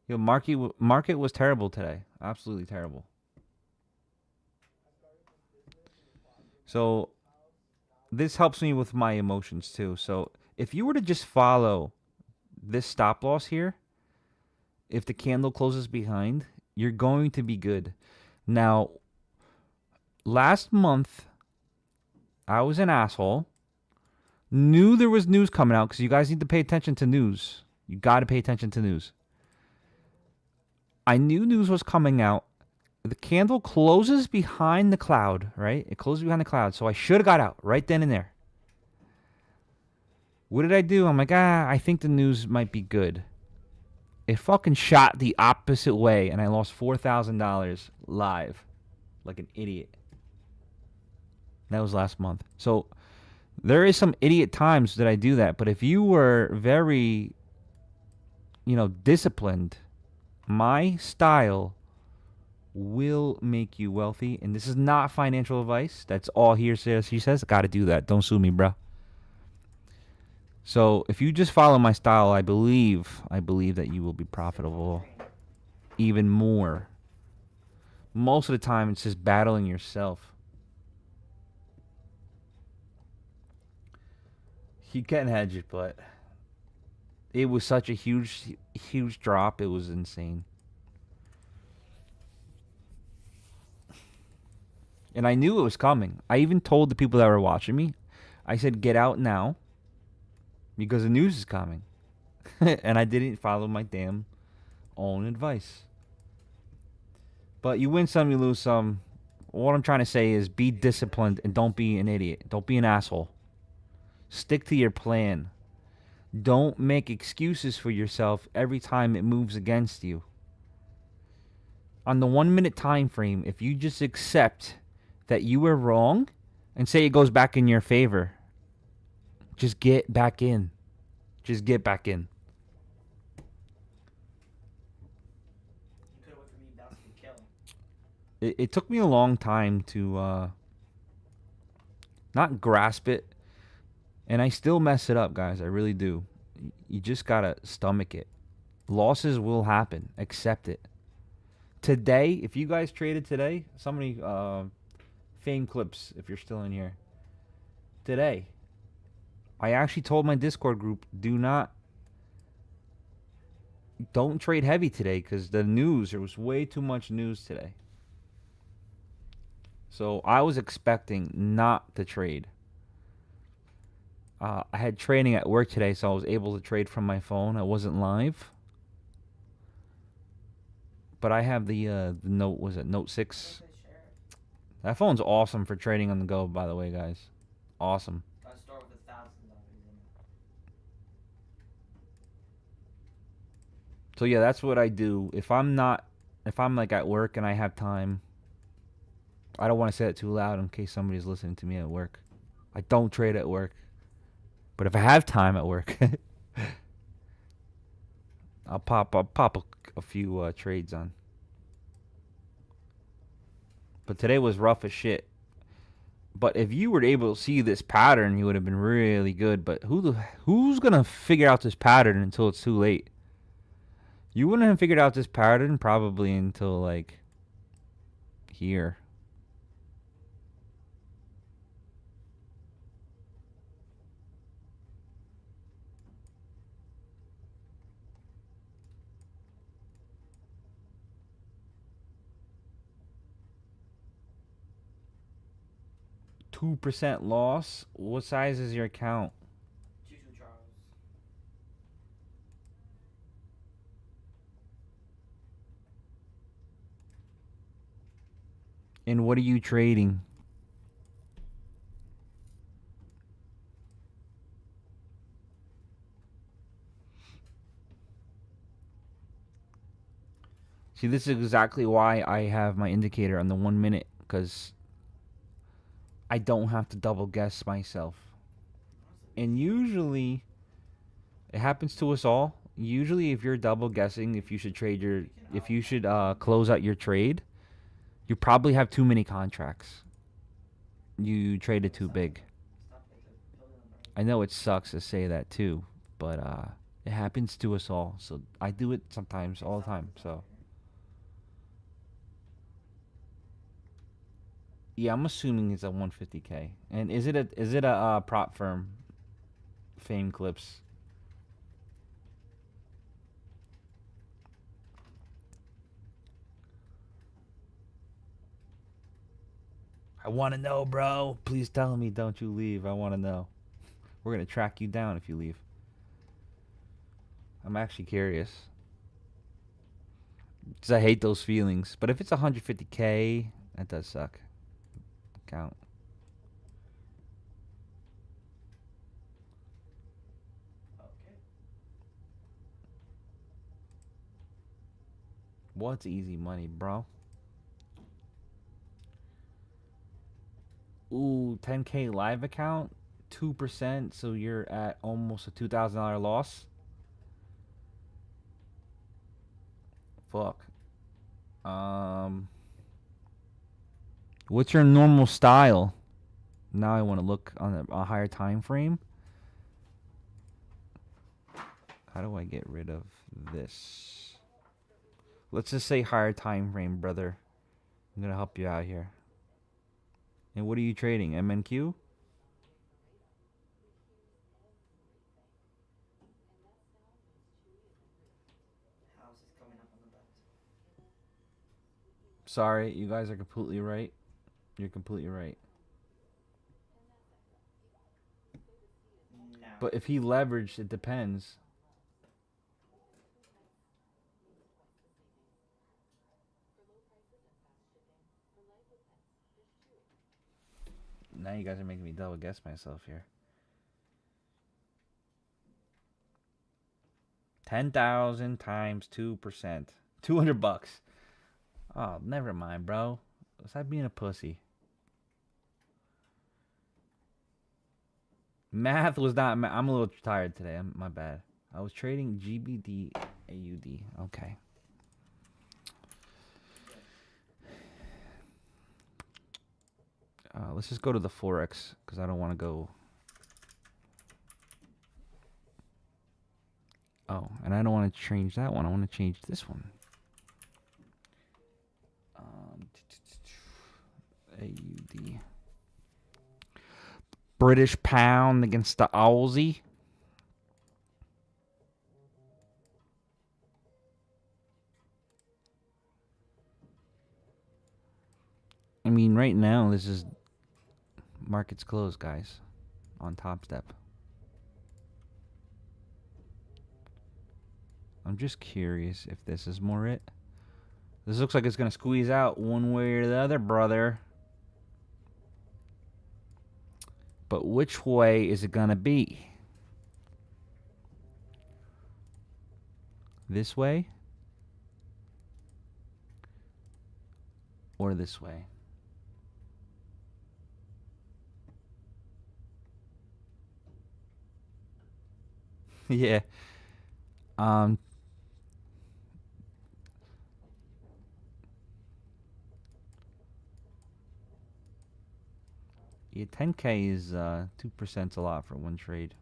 Yo, market was terrible today. Absolutely terrible. So this helps me with my emotions too. So if you were to just follow this stop loss here, if the candle closes behind, you're going to be good. Now, last month, I was an asshole. Knew there was news coming out because you guys need to pay attention to news. You got to pay attention to news. I knew news was coming out. The candle closes behind the cloud, right? It closes behind the cloud. So I should have got out right then and there. What did I do? I'm like, I think the news might be good. It fucking shot the opposite way, and I lost $4,000 live. Like an idiot. That was last month. So there is some idiot times that I do that. But if you were very, disciplined, my style will make you wealthy. And this is not financial advice. That's all hearsay. She says, got to do that. Don't sue me, bro. So if you just follow my style, I believe that you will be profitable even more. Most of the time, it's just battling yourself. You can hedge it, but it was such a huge drop. It was insane. And I knew it was coming. I even told the people that were watching me, I said, get out now because the news is coming. And I didn't follow my damn own advice. But you win some, you lose some. What I'm trying to say is be disciplined and don't be an idiot. Don't be an asshole. Stick to your plan. Don't make excuses for yourself every time it moves against you. On the 1 minute time frame, if you just accept that you were wrong and say it goes back in your favor, just get back in. Just get back in. You could have went for me bouncing kill. It took me a long time to not grasp it, and I still mess it up, guys. I really do. You just gotta stomach it. Losses will happen. Accept it. Today, if you guys traded today, somebody, Fame Clips, if you're still in here. Today, I actually told my Discord group, don't trade heavy today, because there was way too much news today. So I was expecting not to trade. I had training at work today, so I was able to trade from my phone. I wasn't live. But I have the Note, was it Note 6? That phone's awesome for trading on the go, by the way, guys. Awesome. Got a store with 1,000 zombies in it. So yeah, that's what I do. If I'm like at work and I have time, I don't want to say it too loud in case somebody's listening to me at work. I don't trade at work. But if I have time at work, I'll pop a few trades on. But today was rough as shit. But if you were able to see this pattern, you would have been really good. But who's gonna figure out this pattern until it's too late? You wouldn't have figured out this pattern probably until like here. %2 loss. What size is your account? 2 Charles. And what are you trading? See, this is exactly why I have my indicator on the 1 minute, because I don't have to double guess myself. And usually, it happens to us all. Usually, if you're double guessing, if you should close out your trade, you probably have too many contracts. You traded too big. I know it sucks to say that too, but it happens to us all. So I do it sometimes, all the time. So yeah, I'm assuming it's a 150K. And is it a prop firm? Fame Clips. I want to know, bro. Please tell me, don't you leave. I want to know. We're going to track you down if you leave. I'm actually curious. Because I hate those feelings. But if it's 150K, that does suck. Count. Okay. What's easy money, bro? Ooh, 10K live account, 2%, so you're at almost a $2,000 loss. Fuck. What's your normal style? Now I want to look on a higher time frame. How do I get rid of this? Let's just say higher time frame, brother. I'm gonna help you out here. And what are you trading? MNQ? House is coming up on the bet. Sorry, you guys are completely right. You're completely right. No. But if he leveraged, it depends. Now you guys are making me double guess myself here. 10,000 times 2%. $200. Oh, never mind, bro. Stop being a pussy. Math was not. I'm a little tired today. My bad. I was trading GBD AUD. Okay. Let's just go to the Forex because I don't want to go. Oh, and I don't want to change that one. I want to change this one. AUD. British pound against the Aussie. I mean, right now, this is market's closed, guys, on Top Step. I'm just curious if this is more it. This looks like it's going to squeeze out one way or the other, brother. But which way is it going to be? This way? Or this way? Yeah. Yeah, 10K is 2% a lot for one trade.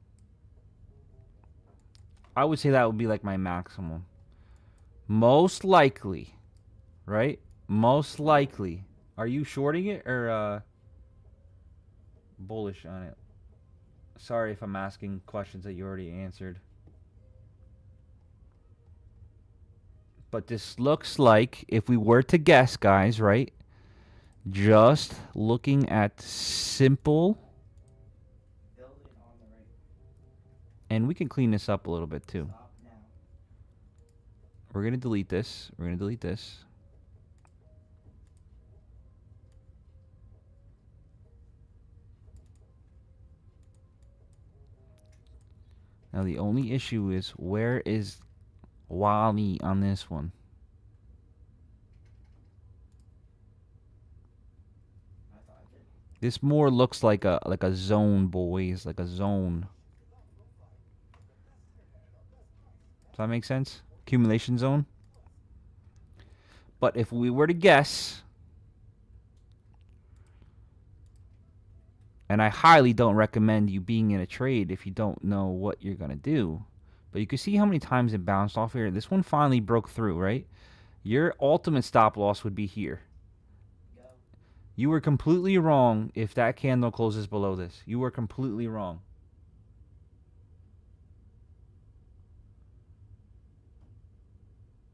I would say that would be like my maximum. Most likely, right? Most likely. Are you shorting it or bullish on it? Sorry if I'm asking questions that you already answered. But this looks like, if we were to guess, guys, right? Just looking at simple. And we can clean this up a little bit too. We're going to delete this. We're going to delete this. Now the only issue is, where is Wally on this one? This more looks like a zone, boys, like a zone. Does that make sense? Accumulation zone. But if we were to guess, and I highly don't recommend you being in a trade if you don't know what you're going to do. But you can see how many times it bounced off here. This one finally broke through, right? Your ultimate stop loss would be here. You were completely wrong if that candle closes below this. You were completely wrong.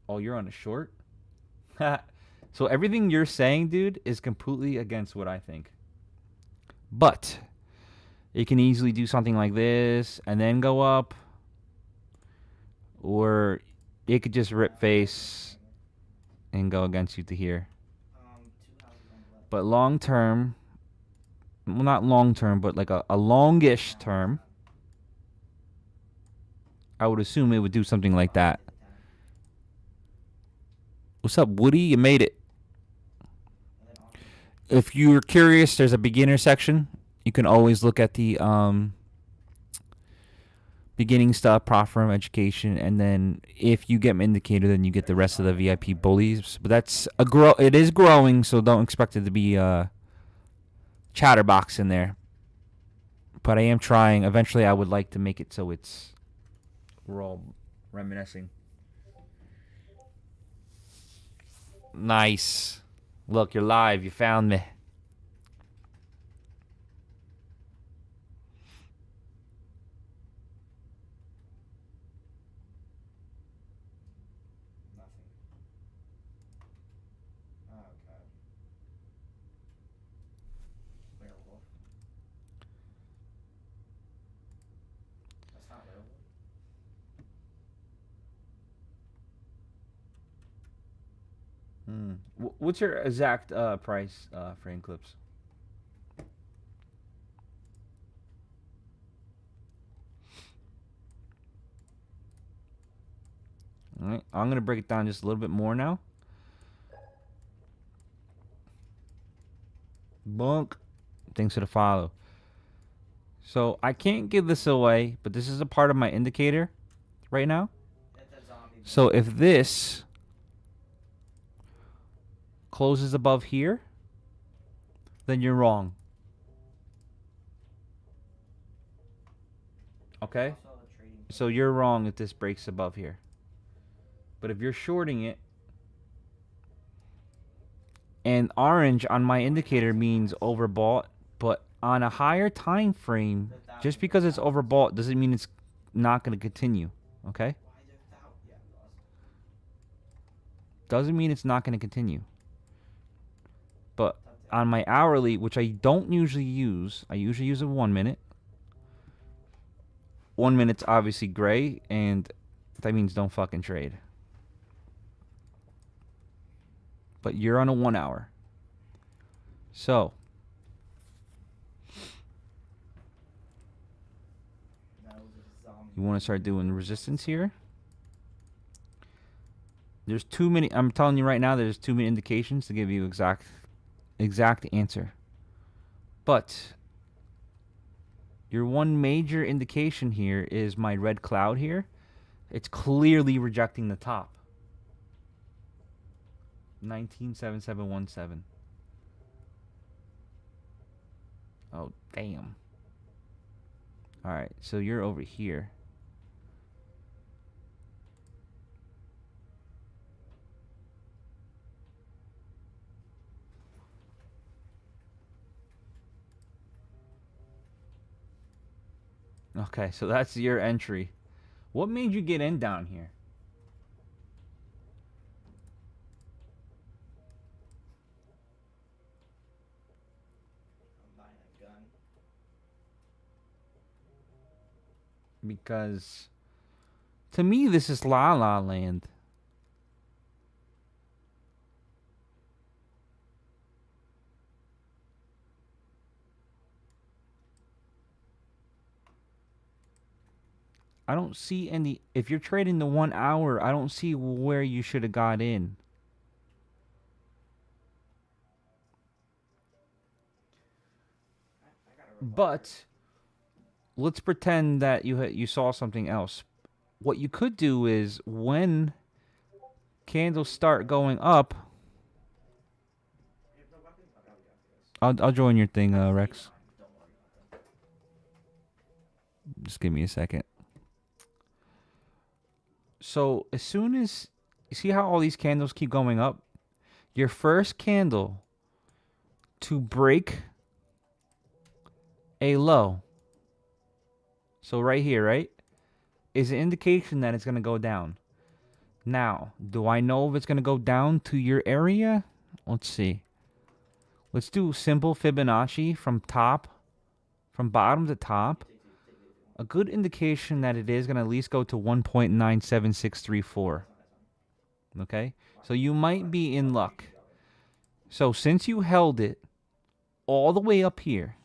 Oh, you're on a short? So everything you're saying, dude, is completely against what I think. But it can easily do something like this and then go up. Or it could just rip face and go against you to here. But long term, well, not long term, but like a longish term, I would assume it would do something like that. What's up, Woody? You made it. If you're curious, there's a beginner section. You can always look at the beginning stuff, profit firm education, and then if you get an indicator, then you get the rest of the VIP bullies. But that's it is growing, so don't expect it to be a chatterbox in there. But I am trying. Eventually, I would like to make it so we're all reminiscing. Nice. Look, you're live. You found me. What's your exact price, frame clips? All right, I'm gonna break it down just a little bit more now. Bunk. Thanks for the follow. So I can't give this away, but this is a part of my indicator right now. It's a zombie. So if this closes above here, then you're wrong. Okay? Also a trading So you're wrong if this breaks above here. But if you're shorting it, and orange on my indicator means overbought, but on a higher time frame, just because it's overbought doesn't mean it's not going to continue. Okay? Why is there yeah, we lost. Doesn't mean it's not going to continue. But on my hourly, which I don't usually use, I usually use a 1 minute. 1 minute's obviously gray, and that means don't fucking trade. But you're on a 1 hour. So That was a zombie. you want to start doing resistance here. There's too many. I'm telling you right now, there's too many indications to give you exact answer. But your one major indication here is my red cloud here. It's clearly rejecting the top. 197717. Oh, damn. All right, so you're over here. Okay, so that's your entry. What made you get in down here? I'm buying a gun. Because to me, this is La La Land. I don't see any. If you're trading the 1 hour, I don't see where you should have got in. I got a revolver. But let's pretend that you saw something else. What you could do is when candles start going up, You have no weapons? Okay, we got this. I'll join your thing, Rex. Fine, don't worry about that. Just give me a second. So as soon as you see how all these candles keep going up, your first candle to break a low, so right here, right, is an indication that it's going to go down. Now, do I know if it's going to go down to your area? Let's see. Let's do simple Fibonacci from bottom to top. A good indication that it is going to at least go to 1.97634. Okay? So you might be in luck. So since you held it all the way up here,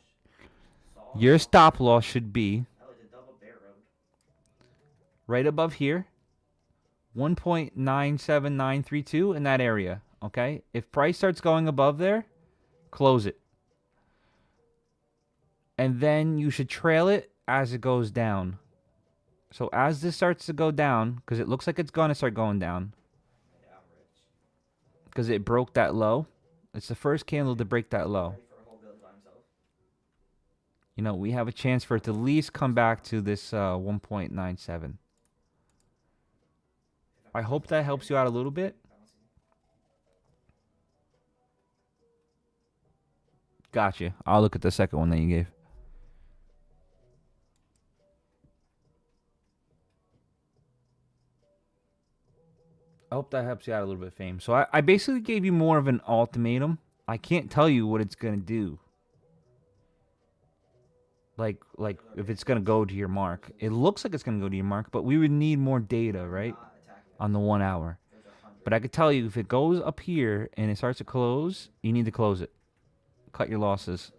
your stop loss should be That was a double bear road. right above here, 1.97932 in that area. Okay? If price starts going above there, close it. And then you should trail it as it goes down. So as this starts to go down, because it looks like it's going to start going down, Yeah, I'm rich. because it broke that low. It's the first candle to break that low. Ready for a whole village by himself. You know, we have a chance for it to at least come back to this 1.97. I hope that helps you out a little bit. Gotcha. I'll look at the second one that you gave. I hope that helps you out a little bit, Fame. So I basically gave you more of an ultimatum. I can't tell you what it's going to do. Like if it's going to go to your mark. It looks like it's going to go to your mark, but we would need more data, right? Not attacking it. On the 1 hour. There's 100. But I could tell you if it goes up here and it starts to close, you need to close it. Cut your losses.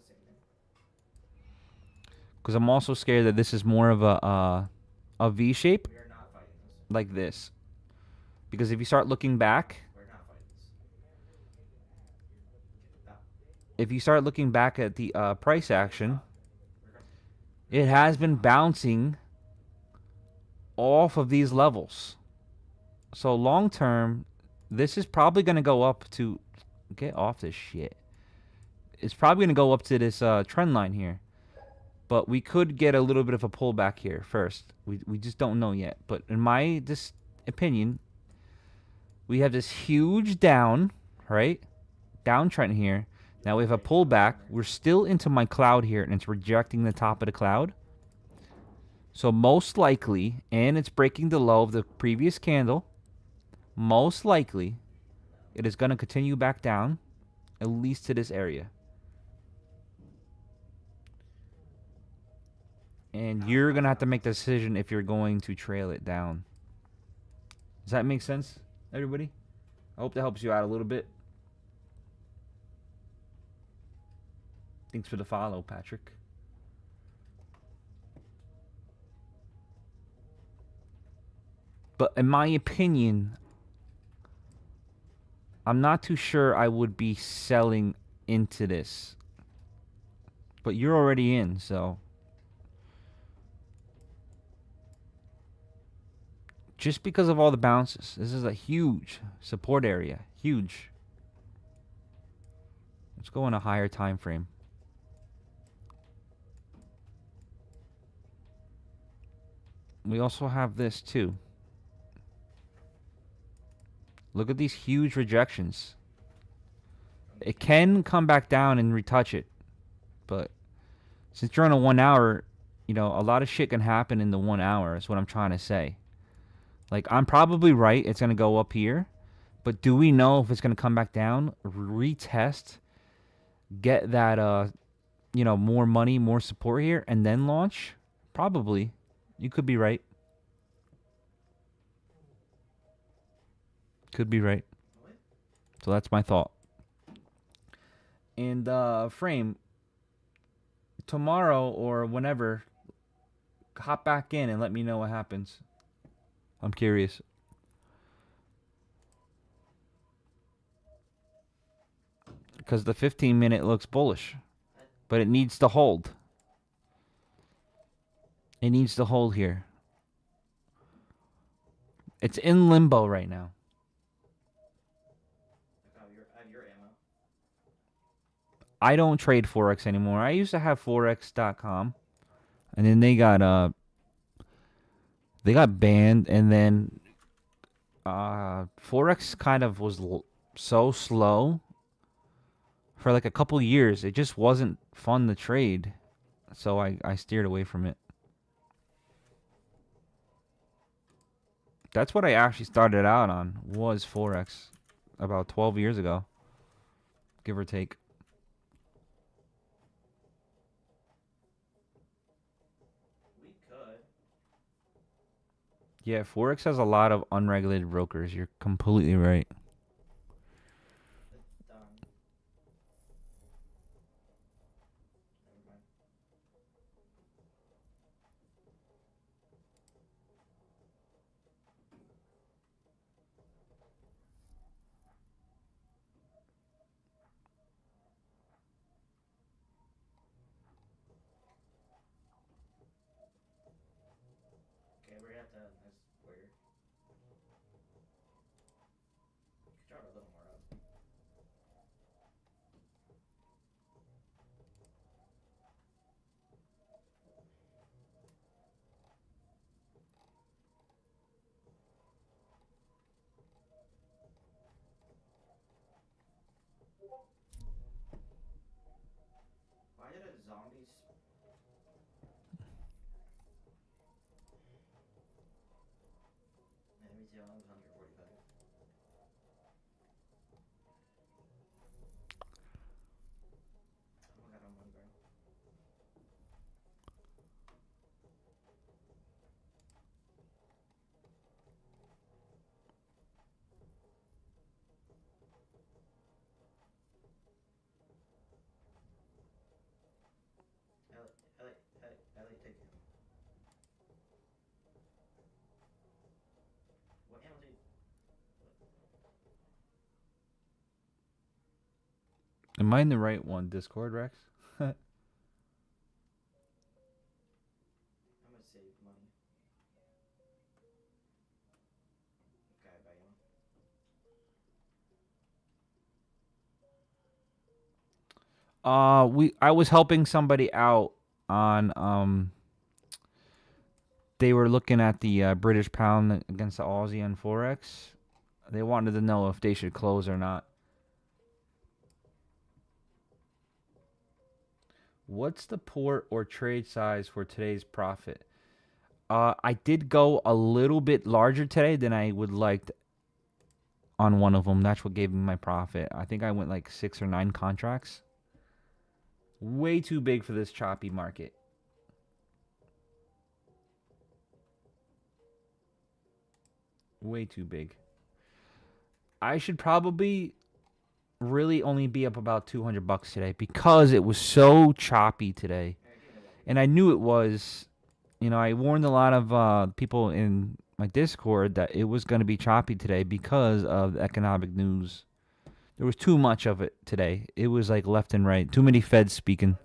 Because I'm also scared that this is more of a V shape We are not fighting this. like this. Because if you start looking back, We're not fighting this. Stop. if you start looking back at the price action, We're going. it has been bouncing off of these levels. So long term, this is probably going to go up to, get off this shit. It's probably going to go up to this trend line here. But we could get a little bit of a pullback here first. We just don't know yet. But in my opinion, we have this huge down, right? Downtrend here. Now we have a pullback. We're still into my cloud here, and it's rejecting the top of the cloud. So most likely, and it's breaking the low of the previous candle, most likely, it is going to continue back down, at least to this area. And you're going to have to make the decision if you're going to trail it down. Does that make sense, everybody? I hope that helps you out a little bit. Thanks for the follow, Patrick. But in my opinion, I'm not too sure I would be selling into this. But you're already in, so. Just because of all the bounces. This is a huge support area. Huge. Let's go in a higher time frame. We also have this too. Look at these huge rejections. It can come back down and retouch it. But since you're on a 1 hour, you know, a lot of shit can happen in the 1 hour is what I'm trying to say. Like, I'm probably right. It's going to go up here. But do we know if it's going to come back down, retest, get that, you know, more money, more support here, and then launch? Probably. You could be right. Could be right. So that's my thought. And, Frame, tomorrow or whenever, hop back in and let me know what happens. I'm curious. Because the 15-minute looks bullish. But it needs to hold. It needs to hold here. It's in limbo right now. Your ammo. I don't trade Forex anymore. I used to have Forex.com. And then they got banned, and then Forex kind of was so slow for like a couple years. It just wasn't fun to trade, so I steered away from it. That's what I actually started out on, was Forex, about 12 years ago, give or take. We could. Yeah, Forex has a lot of unregulated brokers. You're completely right. It's done. Never mind. Okay, we're gonna have to. That's weird. Could start a little more up. Why did a zombie? Enemy tail was 145. Oh my god, I'm wondering. Ellie, take it. What ammo did Am I in the right one? Discord, Rex? I'm gonna save money. Okay, I was helping somebody out on they were looking at the British pound against the Aussie on Forex. They wanted to know if they should close or not. What's the port or trade size for today's profit? I did go a little bit larger today than I would like on one of them. That's what gave me my profit. I think I went like 6 or 9 contracts. Way too big for this choppy market. Way too big. I should probably really only be up about $200 today because it was so choppy today. And I knew it was. You know, I warned a lot of people in my Discord that it was going to be choppy today because of the economic news. There was too much of it today. It was like left and right. Too many feds speaking. Okay.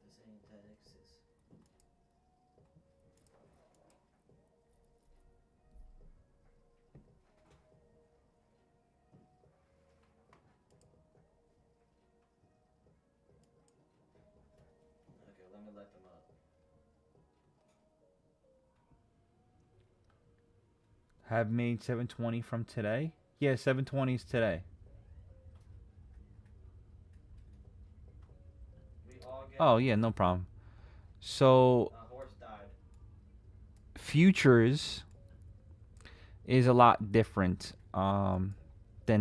This ain't Texas. Okay, let me let them up. Have made 720 from today? Yeah, 720 is today. We all get. Oh, yeah, no problem. So, Horse died. futures is a lot different than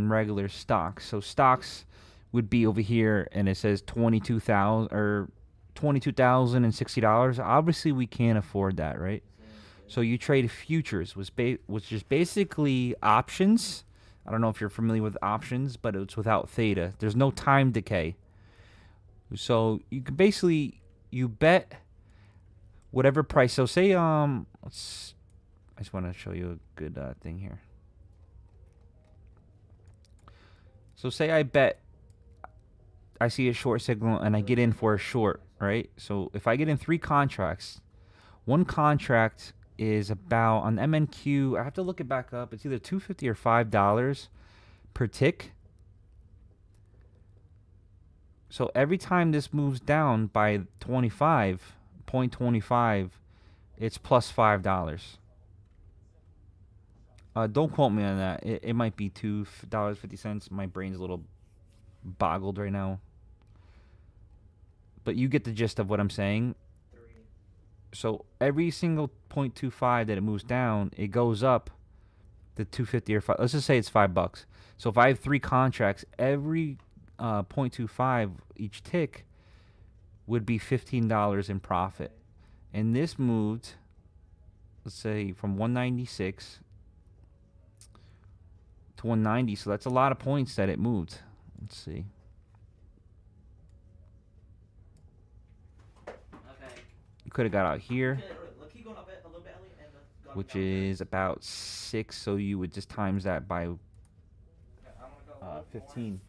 regular stocks. So stocks would be over here, and it says $22,060. Obviously, we can't afford that, right? So you trade futures, which is basically options. I don't know if you're familiar with options, but it's without theta. There's no time decay. So you can basically you bet whatever price. So say I just want to show you a good thing here. So say I see a short signal and I get in for a short, right? So if I get in 3 contracts, one contract is about on MNQ. I have to look it back up. It's either $2.50 or $5 per tick. So every time this moves down by 0.25, it's plus $5. Don't quote me on that. It might be $2.50. My brain's a little boggled right now. But you get the gist of what I'm saying. So every single 0.25 that it moves down, it goes up to 250 or 5. Let's just say it's $5. So if I have 3 contracts, every 0.25 each tick would be $15 in profit. And this moved, let's say, from 196 to 190. So that's a lot of points that it moved. Let's see. You could have got out here, which is about 6. So you would just times that by 15.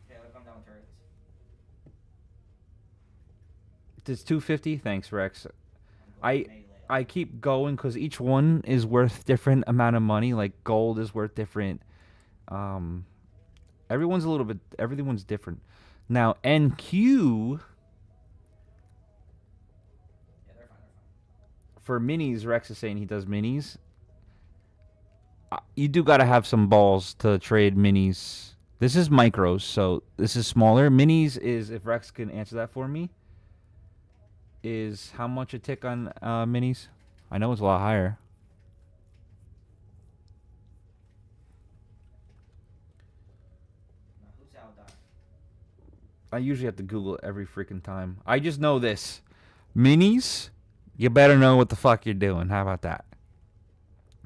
Does 250? Thanks, Rex. I keep going because each one is worth different amount of money. Like gold is worth different. Everyone's different. Now NQ. For minis, Rex is saying he does minis. You do got to have some balls to trade minis. This is micros, so this is smaller. Minis is, if Rex can answer that for me, is how much a tick on minis? I know it's a lot higher. I usually have to Google it every freaking time. I just know this. Minis, you better know what the fuck you're doing. How about that?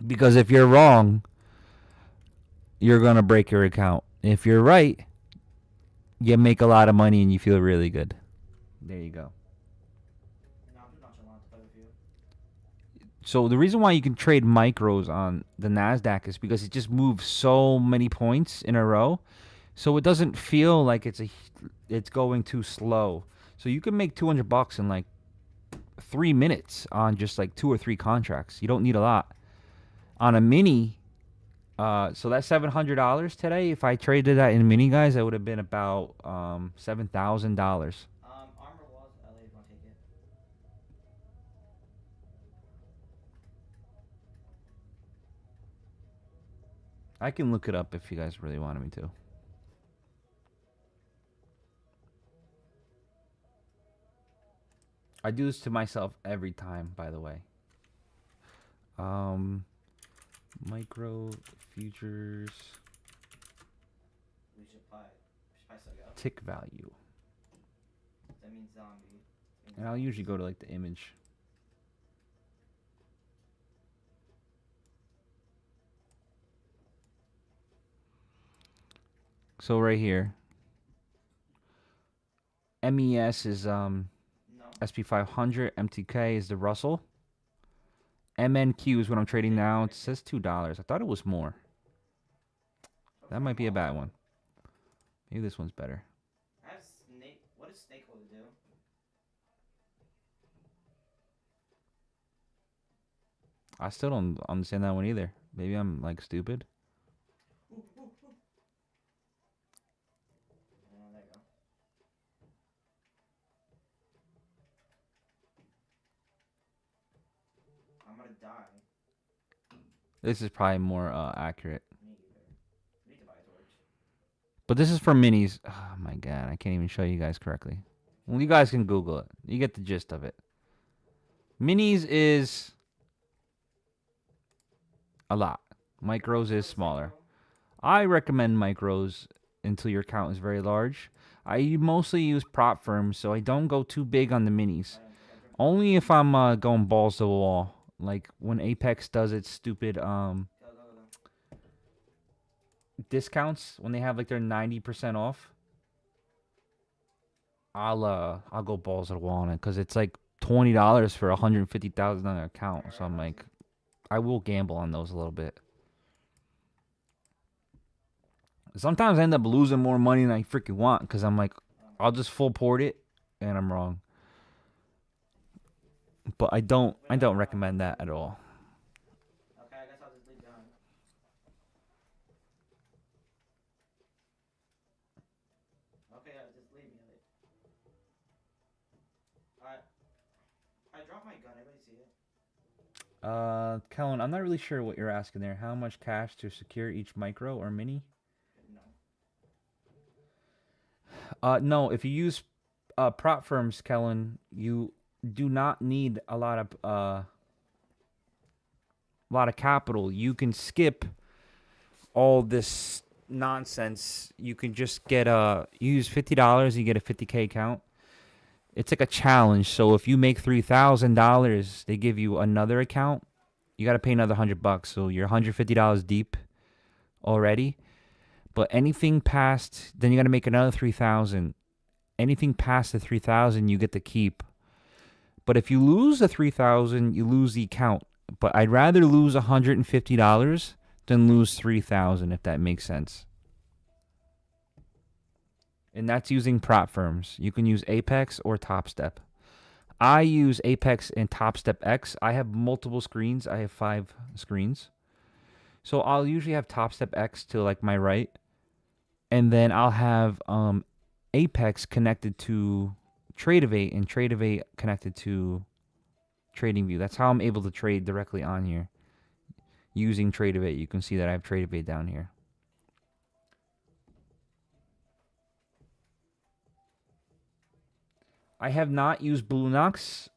Because if you're wrong, you're going to break your account. If you're right, you make a lot of money and you feel really good. There you go. No, I'm too nonchalant to play with you. So the reason why you can trade micros on the Nasdaq is because it just moves so many points in a row, so it doesn't feel like it's going too slow. So you can make $200 in like 3 minutes on just like 2 or 3 contracts. You don't need a lot. On a mini, so that's $700 today. If I traded that in mini, guys, that would have been about $7,000. Armor walls, LA, if you want to take it. I can look it up if you guys really wanted me to. I do this to myself every time, by the way. Micro futures We should probably still go. tick value. That means zombie. And I'll usually go to like the image. So right here, MES is No. SP 500, MTK is the Russell. MNQ is what I'm trading now. It says $2. I thought it was more. That might be a bad one. Maybe this one's better. I have snake. What does snake hole do? I still don't understand that one either. Maybe I'm like stupid. There you go. I'm gonna die. This is probably more accurate. Me either. We need to buy a torch. But this is for minis. Oh my god, I can't even show you guys correctly. Well, you guys can Google it. You get the gist of it. Minis is a lot. Micros is smaller. I recommend micros until your account is very large. I mostly use prop firms, so I don't go too big on the minis. Only if I'm going balls to the wall. Like when Apex does its stupid Go. discounts when they have like their 90% off. I'll go balls to the wall on it because it's like $20 for a $150,000 account. So I'm like, I will gamble on those a little bit. Sometimes I end up losing more money than I freaking want because I'm like, I'll just full port it, and I'm wrong. But I don't recommend that at all. Okay, I guess I'll just leave behind. Okay, just leave me. I dropped my gun. Everybody see it? Kellen, I'm not really sure what you're asking there. How much cash to secure each micro or mini? No. No, if you use prop firms, Kellen, you do not need a lot of capital. You can skip all this nonsense. You can just get you use $50, you get a 50K account. It's like a challenge. So if you make $3,000, they give you another account. You got to pay another $100. So you're $150 deep already. But anything past, then you got to make another 3,000. Anything past the 3,000, you get to keep. But if you lose the 3,000, you lose the account. But I'd rather lose $150 than lose 3,000, if that makes sense. And that's using prop firms. You can use Apex or TopStep. I use Apex and TopStep X. I have multiple screens. I have 5 screens. So I'll usually have TopStep X to like my right. And then I'll have Apex connected to Tradevate and Tradevate connected to TradingView. That's how I'm able to trade directly on here using Tradevate. You can see that I have Tradevate down here. I have not used BlueNox.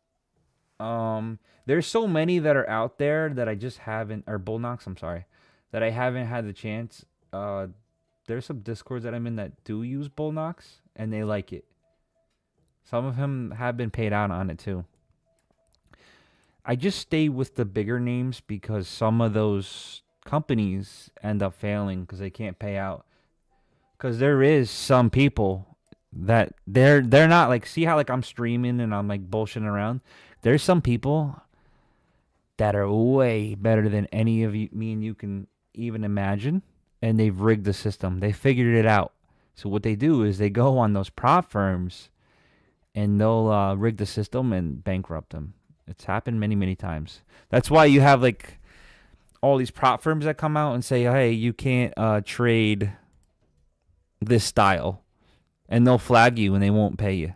There's so many that are out there that I just haven't, or BullNox, I'm sorry, that I haven't had the chance. There's some Discords that I'm in that do use BullNox, and they like it. Some of them have been paid out on it too. I just stay with the bigger names because some of those companies end up failing because they can't pay out. Because there is some people that they're not like, see how like I'm streaming and I'm like bullshitting around. There's some people that are way better than any of you, me and you can even imagine, and they've rigged the system. They figured it out. So what they do is they go on those prop firms and they'll rig the system and bankrupt them. It's happened many, many times. That's why you have like all these prop firms that come out and say, hey, you can't trade this style. And they'll flag you and they won't pay you.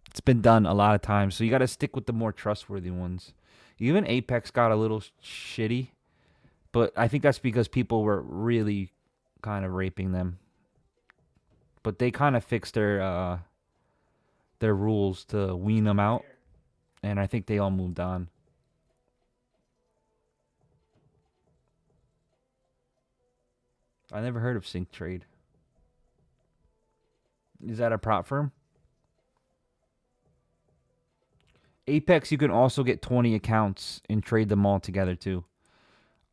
It's been done a lot of times. So you got to stick with the more trustworthy ones. Even Apex got a little shitty. But I think that's because people were really kind of raping them. But they kind of fixed their rules to wean them out. And I think they all moved on. I never heard of Sync Trade. Is that a prop firm? Apex, you can also get 20 accounts and trade them all together too.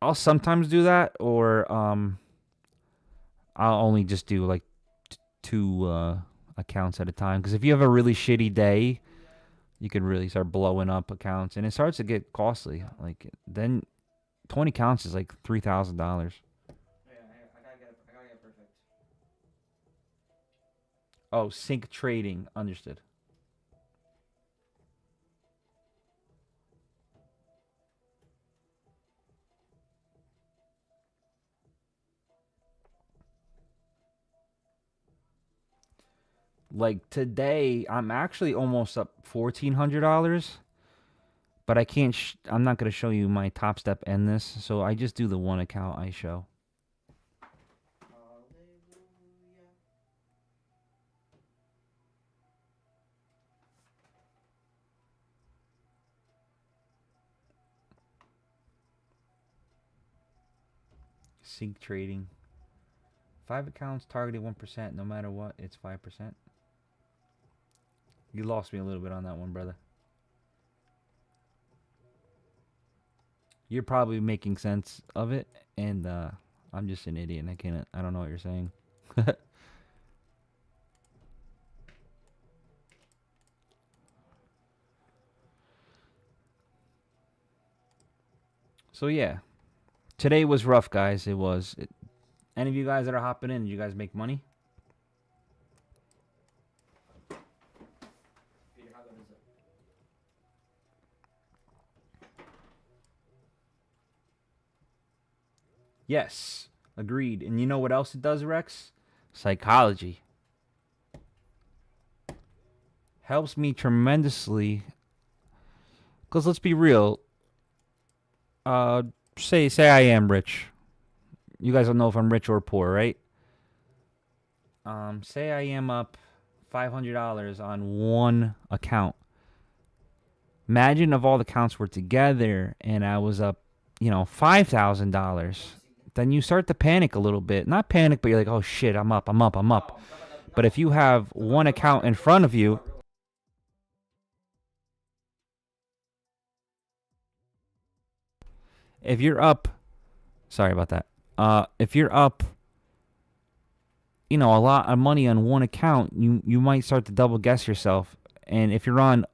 I'll sometimes do that, or I'll only just do like two accounts at a time. Because if you have a really shitty day, you can really start blowing up accounts, and it starts to get costly. Like then, 20 accounts is like $3,000. Yeah, I gotta get it perfect. Oh, Sync Trading, understood. Like today, I'm actually almost up $1,400, but I can't. I'm not gonna show you my Top Step and this, so I just do the one account I show. Hallelujah. Sync Trading. 5 accounts targeting 1%. No matter what, it's 5%. You lost me a little bit on that one, brother. You're probably making sense of it, and I'm just an idiot and I don't know what you're saying. So yeah, today was rough, guys. It was. Any of you guys that are hopping in, did you guys make money? Peter, how good is it? Yes, agreed. And you know what else it does, Rex? Psychology. Helps me tremendously. Because let's be real. Say I am rich. You guys don't know if I'm rich or poor, right? Say I am up $500 on one account. Imagine if all the accounts were together and I was up, $5,000. Then you start to panic a little bit. Not panic, but you're like, oh shit, I'm up. But if you have one account in front of you, if you're up, sorry about that. If you're up, a lot of money on one account, you might start to double guess yourself. And if you're on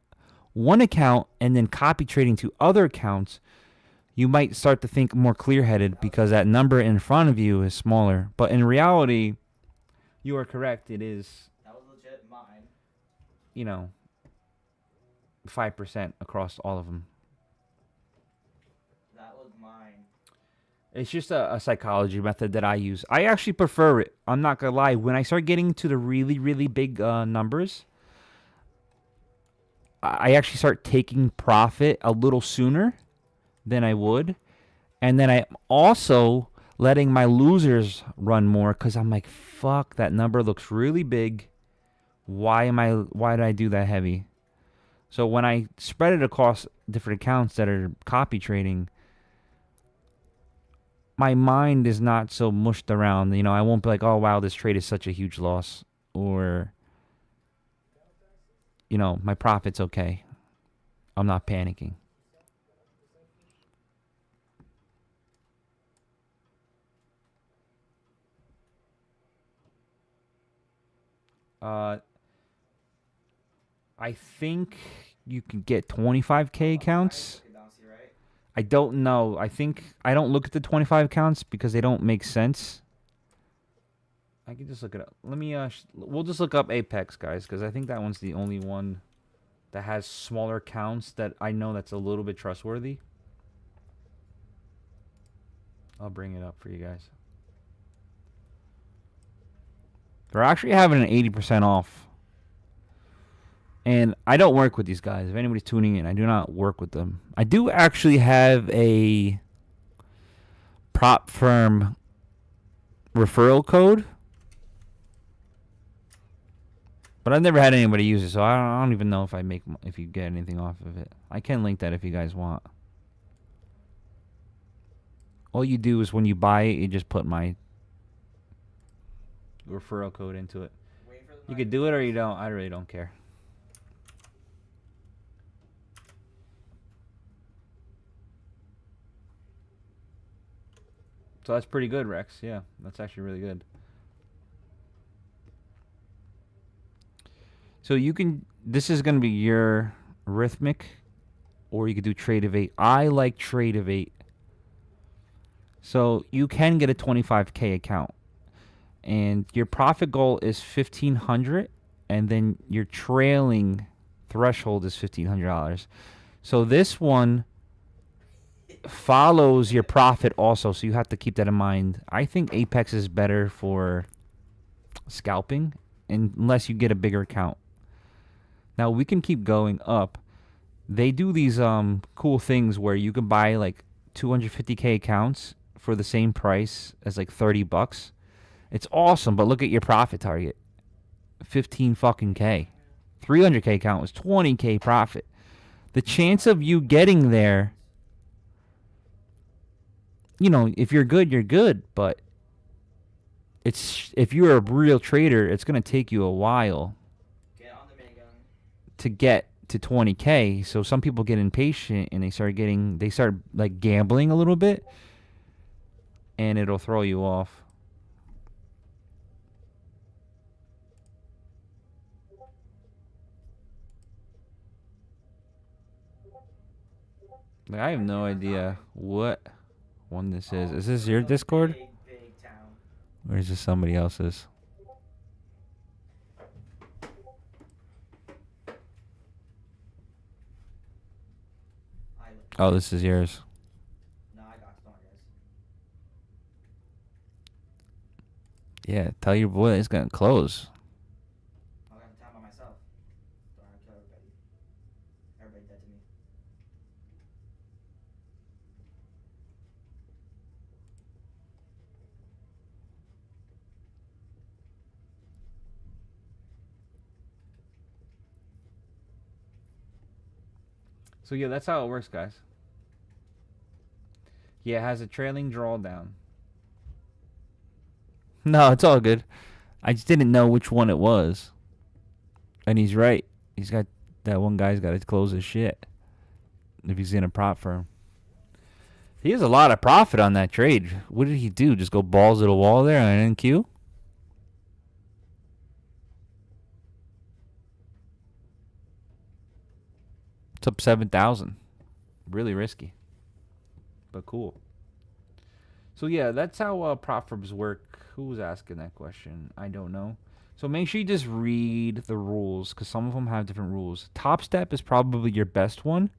one account and then copy trading to other accounts, you might start to think more clear-headed because that number in front of you is smaller. But in reality, you are correct. It is, That was legit mine. 5% across all of them. That was mine. It's just a psychology method that I use. I actually prefer it. I'm not going to lie. When I start getting to the really, really big numbers, I actually start taking profit a little sooner than I would. And then I'm also letting my losers run more because I'm like, fuck, that number looks really big. Why did I do that heavy? So when I spread it across different accounts that are copy trading, my mind is not so mushed around. I won't be like, oh, wow, this trade is such a huge loss. Or, my profit's okay. I'm not panicking. I think you can get 25K accounts. Okay, bouncy, right? I don't know. I don't look at the 25 accounts because they don't make sense. I can just look it up. Let me we'll just look up Apex, guys, because I think that one's the only one that has smaller counts that I know that's a little bit trustworthy. I'll bring it up for you guys. They're actually having an 80% off. And I don't work with these guys. If anybody's tuning in, I do not work with them. I do actually have a prop firm referral code. But I've never had anybody use it, so I don't even know if you get anything off of it. I can link that if you guys want. All you do is when you buy it, you just put my referral code into it. You could do it or you don't. I really don't care. So that's pretty good, Rex. Yeah, that's actually really good. So you can, this is going to be your Rhythmic, or you could do Trade-Evade. I like Trade-Evade. So you can get a 25K account. And your profit goal is $1,500, and then your trailing threshold is $1,500. So this one follows your profit also, so you have to keep that in mind. I think Apex is better for scalping unless you get a bigger account. Now we can keep going up. They do these cool things where you can buy like 250K accounts for the same price as like $30. It's awesome, but look at your profit target. 15 fucking K. 300K account was 20K profit. The chance of you getting there, you know, if you're good, you're good, but if you're a real trader, it's going to take you a while to get to 20K. So some people get impatient and they start like gambling a little bit, and it'll throw you off. Like, I have no idea what one this is. Is this your Discord? Big town. Or is this somebody else's? Oh, this is yours. No, I got some, guys. Yeah, tell your boy it's gonna close. I got the town by myself. Don't I kill everybody. Everybody dead to me. So yeah, that's how it works, guys. Yeah, it has a trailing drawdown. No, it's all good. I just didn't know which one it was. And he's right. That one guy's got to close his shit if he's in a prop firm. He has a lot of profit on that trade. What did he do? Just go balls to the wall there on NQ? It's up 7,000. Really risky, but cool. So yeah, that's how prop firms work. Who was asking that question? I don't know. So make sure you just read the rules, because some of them have different rules. Top Step is probably your best one,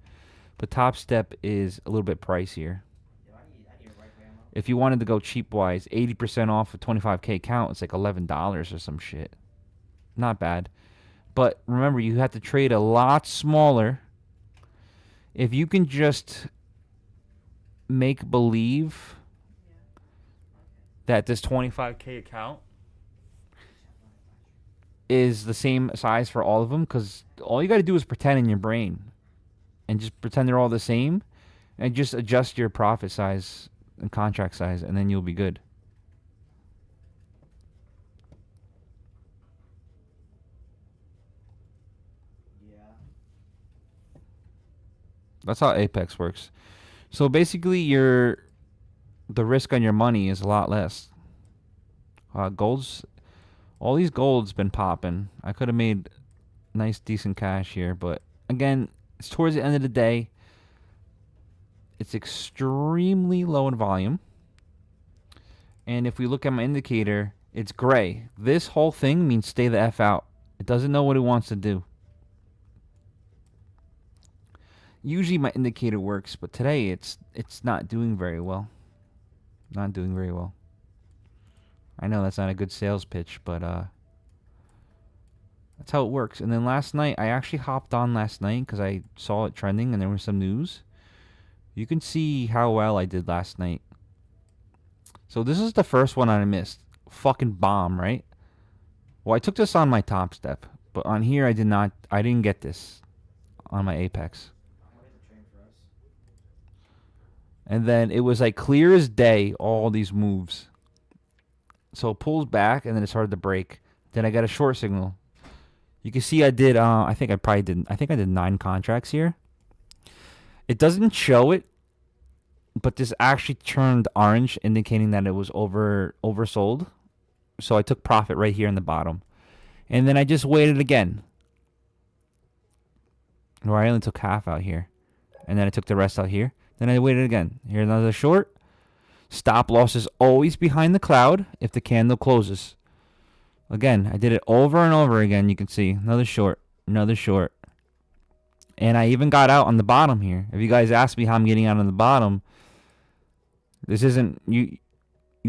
but Top Step is a little bit pricier. Yo, I need a rifle ammo. If you wanted to go cheap wise, 80% off a 25K account, it's like $11 or some shit. Not bad. But remember, you have to trade a lot smaller. If you can just make believe that this 25K account is the same size for all of them, because all you got to do is pretend in your brain and just pretend they're all the same and just adjust your profit size and contract size, and then you'll be good. Yeah. That's how Apex works. So basically, the risk on your money is a lot less. Gold's All these gold's been popping. I could have made nice, decent cash here, but again, it's towards the end of the day. It's extremely low in volume. And if we look at my indicator, it's gray. This whole thing means stay the F out. It doesn't know what it wants to do. Usually my indicator works, but today it's not doing very well. Not doing very well. I know that's not a good sales pitch, but that's how it works. And then last night, I actually hopped on last night because I saw it trending and there was some news. You can see how well I did last night. So this is the first one I missed. Fucking bomb, right? Well, I took this on my top step, but on here I didn't get this on my apex. And then it was like clear as day, all these moves. So it pulls back and then it started to break. Then I got a short signal. You can see I did, I think I did 9 contracts here. It doesn't show it, but this actually turned orange, indicating that it was oversold. So I took profit right here in the bottom. And then I just waited again. Or I only took half out here. And then I took the rest out here. Then I waited again. Here's another short. Stop loss is always behind the cloud if the candle closes. Again, I did it over and over again. You can see another short, another short. And I even got out on the bottom here. If you guys ask me how I'm getting out on the bottom, this isn't, you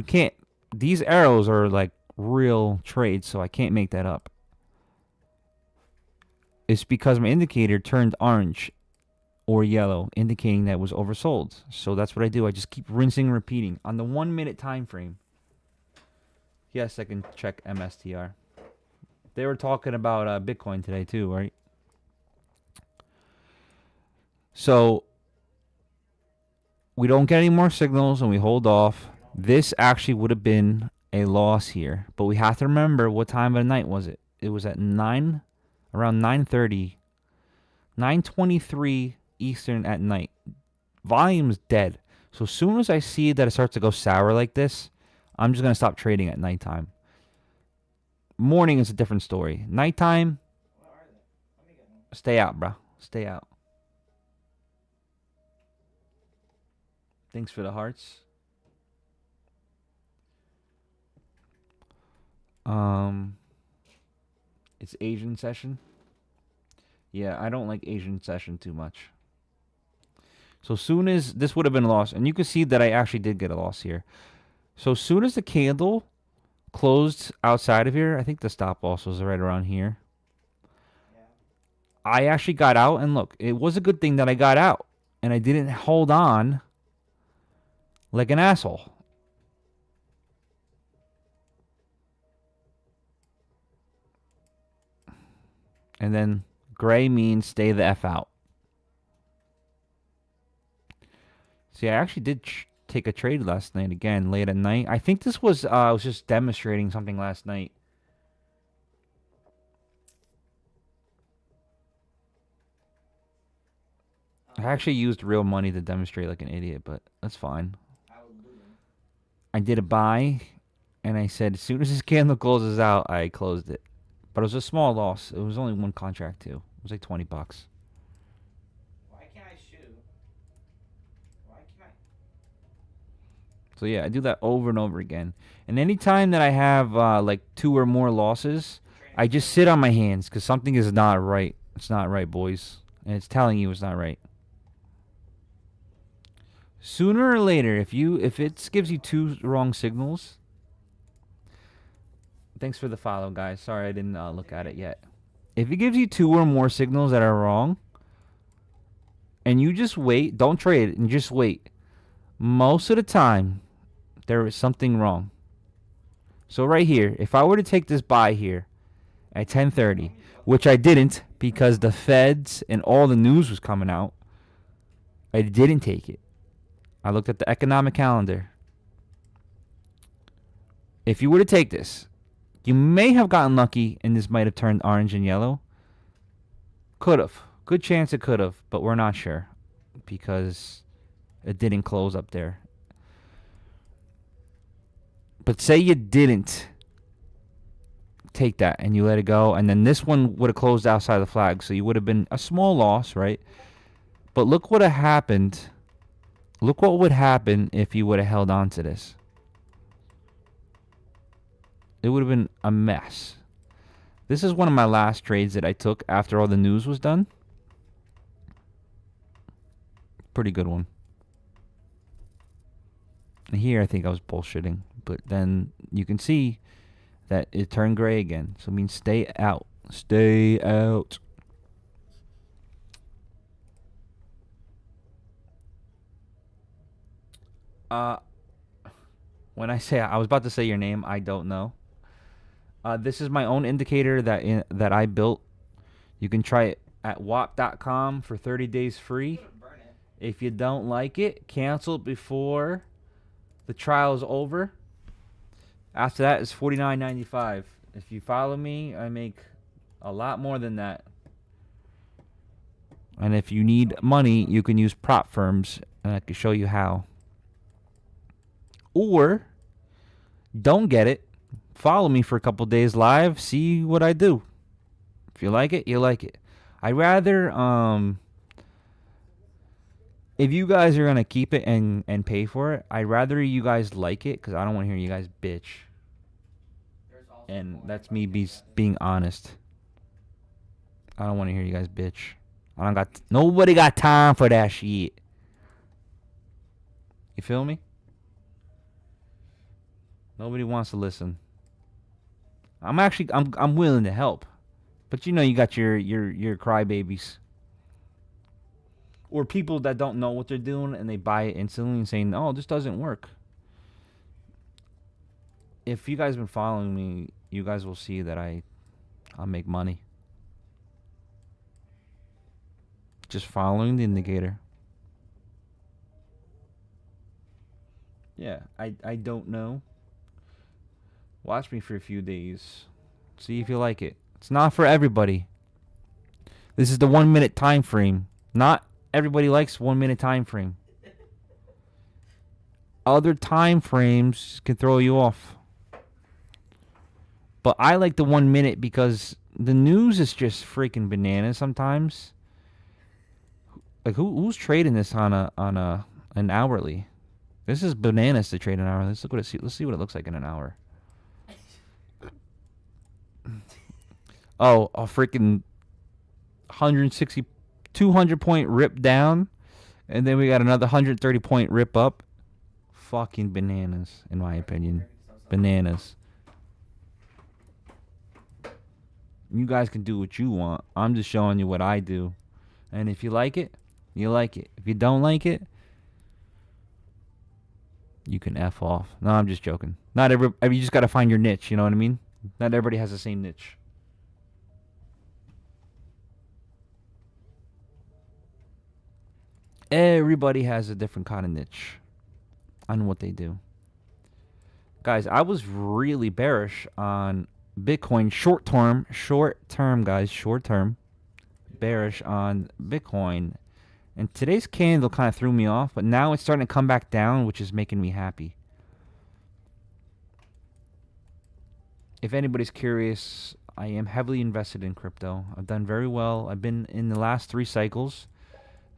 can't, these arrows are like real trades, so I can't make that up. It's because my indicator turned orange or yellow, indicating that it was oversold. So that's what I do. I just keep rinsing and repeating on the 1 minute time frame. Yes, I can check MSTR. They were talking about Bitcoin today too, right? So we don't get any more signals and we hold off. This actually would have been a loss here, but we have to remember what time of the night was it. It was at around 9:30, 9:23 Eastern at night. Volume's dead. So as soon as I see that it starts to go sour like this, I'm just going to stop trading at nighttime. Morning is a different story. Nighttime, stay out, bro. Stay out. Thanks for the hearts. It's Asian session. Yeah, I don't like Asian session too much. So soon as this would have been a loss, and you can see that I actually did get a loss here. So soon as the candle closed outside of here, I think the stop loss was right around here. Yeah. I actually got out, and look, it was a good thing that I got out, and I didn't hold on like an asshole. And then gray means stay the F out. See, I actually did take a trade last night again, late at night. I think this was, I was just demonstrating something last night. I actually used real money to demonstrate like an idiot, but that's fine. I did a buy, and I said as soon as this candle closes out, I closed it. But it was a small loss. It was only one contract too. It was like $20. Why can't I shoot? Why can't I? So yeah, I do that over and over again. And anytime that I have like 2 or more losses, I just sit on my hands because something is not right. It's not right, boys. And it's telling you it's not right. Sooner or later, if it gives you 2 wrong signals. Thanks for the follow, guys. Sorry I didn't look at it yet. If it gives you 2 or more signals that are wrong, and you just wait, don't trade it, and just wait. Most of the time, there is something wrong. So right here, if I were to take this buy here at 10:30, which I didn't because the feds and all the news was coming out, I didn't take it. I looked at the economic calendar. If you were to take this, you may have gotten lucky and this might have turned orange and yellow. Could have. Good chance it could have, but we're not sure because it didn't close up there. But say you didn't take that and you let it go, and then this one would have closed outside the flag, so you would have been a small loss, right? But look what happened. Look what would happen if you would have held on to this. It would have been a mess. This is one of my last trades that I took after all the news was done. Pretty good one. And here I think I was bullshitting, but then you can see that it turned gray again. So it means stay out. Stay out. When I say, I was about to say your name, I don't know. This is my own indicator that I built. You can try it at wap.com for 30 days free. Burn it. If you don't like it, cancel it before the trial is over. After that, it's $49.95. If you follow me, I make a lot more than that. And if you need money, you can use prop firms, and I can show you how. Or don't get it. Follow me for a couple days live. See what I do. If you like it, you like it. I'd rather, if you guys are going to keep it and pay for it, I'd rather you guys like it, because I don't want to hear you guys bitch. And that's me being honest. I don't want to hear you guys bitch. Nobody got time for that shit. You feel me? Nobody wants to listen. I'm willing to help. But you know you got your crybabies. Or people that don't know what they're doing and they buy it instantly and saying, "Oh, this doesn't work." If you guys been following me, you guys will see that I'll make money. Just following the indicator. Yeah, I don't know. Watch me for a few days. See if you like it. It's not for everybody. This is the 1 minute time frame. Not everybody likes 1 minute time frame. Other time frames can throw you off. But I like the 1 minute because the news is just freaking bananas sometimes. Like who's trading this on an hourly? This is bananas to trade an hour. Let's see what it looks like in an hour. Oh, a freaking 160, 200 point rip down, and then we got another 130 point rip up. Fucking bananas, in my opinion. Bananas. You guys can do what you want. I'm just showing you what I do. And if you like it, you like it. If you don't like it, you can F off. No, I'm just joking. You just got to find your niche, you know what I mean? Not everybody has the same niche. Everybody has a different kind of niche on what they do. Guys, I was really bearish on Bitcoin short term, guys, short term. Bearish on Bitcoin. And today's candle kind of threw me off, but now it's starting to come back down, which is making me happy. If anybody's curious, I am heavily invested in crypto. I've done very well. I've been in the last 3 cycles,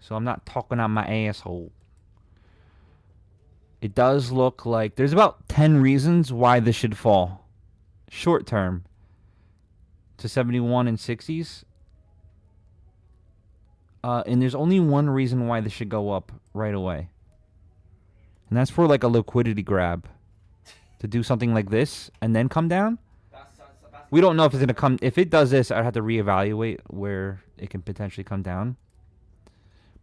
so I'm not talking on my asshole. It does look like there's about 10 reasons why this should fall. Short term to 71 and 60s. And there's only one reason why this should go up right away. And that's for like a liquidity grab. To do something like this and then come down. We don't know if it's going to come. If it does this, I'd have to reevaluate where it can potentially come down.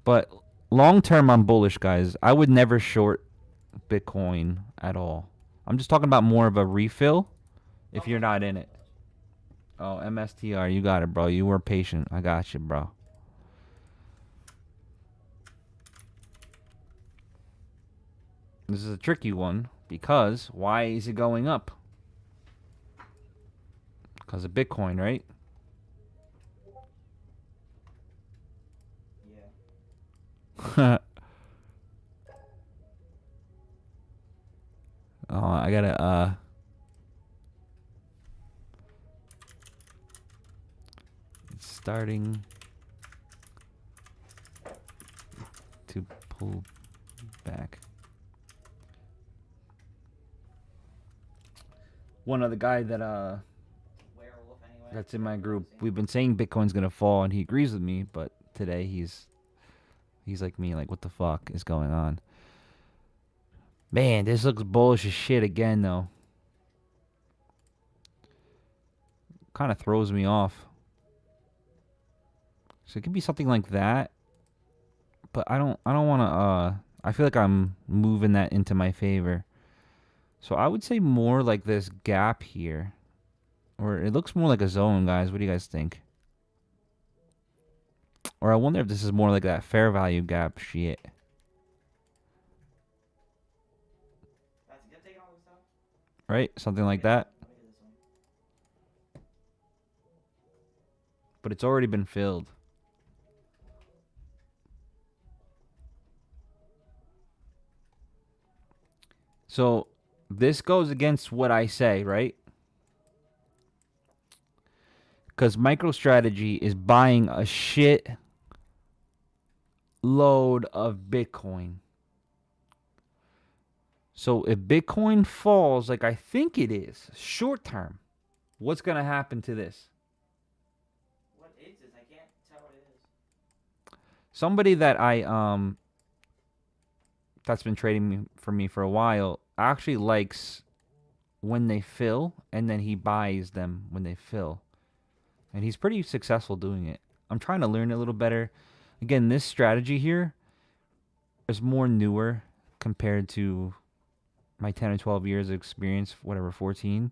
But long term, I'm bullish, guys. I would never short Bitcoin at all. I'm just talking about more of a refill if you're not in it. Oh, MSTR, you got it, bro. You were patient. I got you, bro. This is a tricky one because why is it going up? Because of Bitcoin, right? Yeah. Oh, I gotta starting to pull back. One other guy that Werewolf anyway. that's in my group, we've been saying Bitcoin's gonna fall, and he agrees with me. But today he's like me, like, what the fuck is going on? Man, this looks bullish as shit again, though. Kind of throws me off. So it could be something like that, but I don't want to. I feel like I'm moving that into my favor. So I would say more like this gap here, or it looks more like a zone, guys. What do you guys think? Or I wonder if this is more like that fair value gap shit. Right? Something like that. But it's already been filled. So this goes against what I say, right? Because MicroStrategy is buying a shit load of Bitcoin. So if Bitcoin falls like I think it is, short term, what's going to happen to this? What is this? I can't tell what it is. Somebody that that's been trading for me for a while actually likes when they fill, and then he buys them when they fill. And he's pretty successful doing it. I'm trying to learn it a little better. Again, this strategy here is more newer compared to my 10 or 12 years of experience, whatever, 14.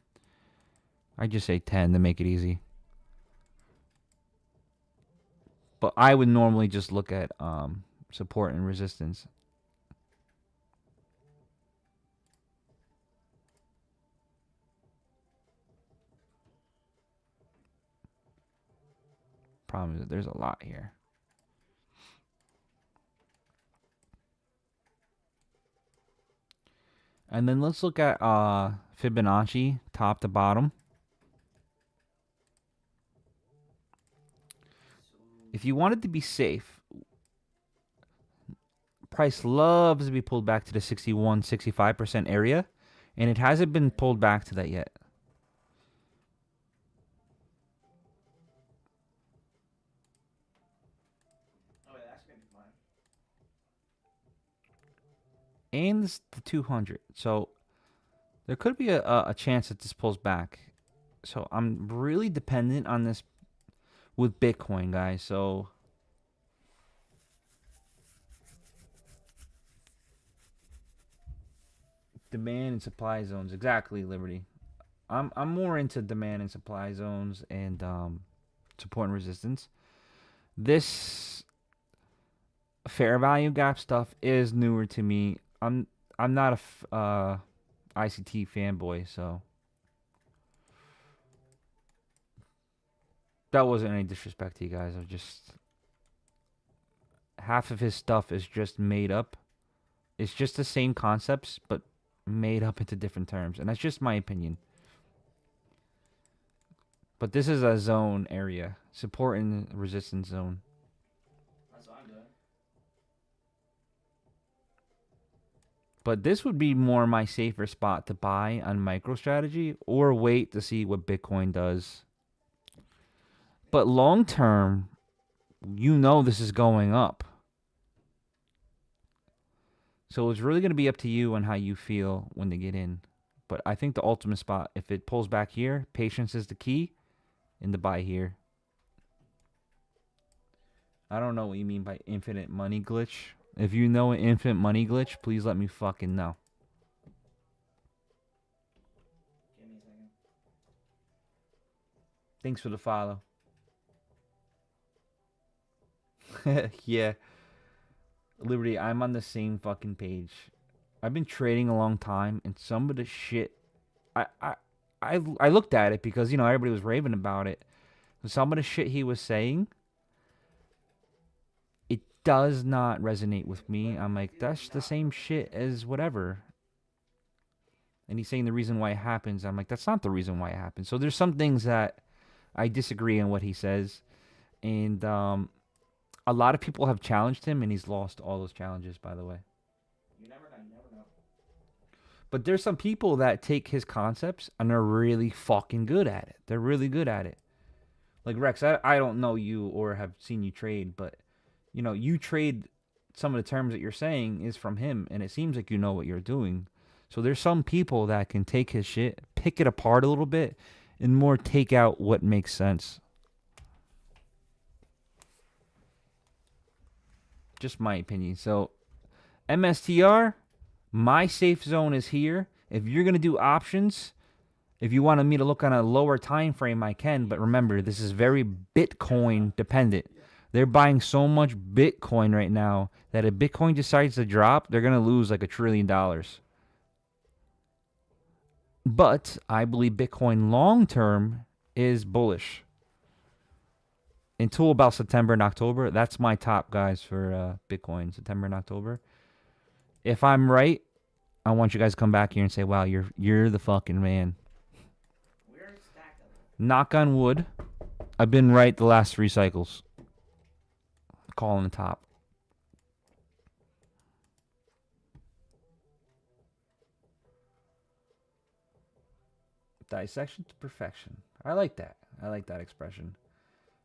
I just say 10 to make it easy. But I would normally just look at support and resistance. Problem is that there's a lot here. And then let's look at Fibonacci, top to bottom. If you wanted to be safe, price loves to be pulled back to the 61, 65% area, and it hasn't been pulled back to that yet. And this, the 200. So there could be a chance that this pulls back. So I'm really dependent on this with Bitcoin, guys. So demand and supply zones. Exactly, Liberty. I'm more into demand and supply zones and support and resistance. This fair value gap stuff is newer to me. I'm not a ICT fanboy, so that wasn't any disrespect to you guys. I was just, half of his stuff is just made up. It's just the same concepts, but made up into different terms, and that's just my opinion. But this is a zone area, support and resistance zone. That's what I'm doing. But this would be more my safer spot to buy on MicroStrategy, or wait to see what Bitcoin does. But long term, you know this is going up. So it's really going to be up to you on how you feel when they get in. But I think the ultimate spot, if it pulls back here, patience is the key, and the buy here. I don't know what you mean by infinite money glitch. If you know an infinite money glitch, please let me fucking know. Give me a second. Thanks for the follow. Yeah. Liberty, I'm on the same fucking page. I've been trading a long time, and some of the shit, I looked at it because, you know, everybody was raving about it. Some of the shit he was saying, it does not resonate with me. I'm like, that's the same shit as whatever. And he's saying the reason why it happens. I'm like, that's not the reason why it happens. So there's some things that I disagree on what he says. And a lot of people have challenged him, and he's lost all those challenges, by the way. You never know. You never know. But there's some people that take his concepts and are really fucking good at it. They're really good at it. Like Rex, I don't know you or have seen you trade, but you know, you trade some of the terms that you're saying is from him, and it seems like you know what you're doing. So there's some people that can take his shit, pick it apart a little bit, and more take out what makes sense. Just my opinion. So MSTR, my safe zone is here. If you're gonna do options, if you wanted me to look on a lower time frame, I can. But remember, this is very Bitcoin dependent. They're buying so much Bitcoin right now that if Bitcoin decides to drop, they're gonna lose like $1 trillion. But I believe Bitcoin long term is bullish. Until about September and October, that's my top guys for Bitcoin, September and October. If I'm right, I want you guys to come back here and say, "Wow, you're the fucking man." We're stacked up. Knock on wood, I've been right the last 3 cycles. Calling the top. Dissection to perfection. I like that. I like that expression.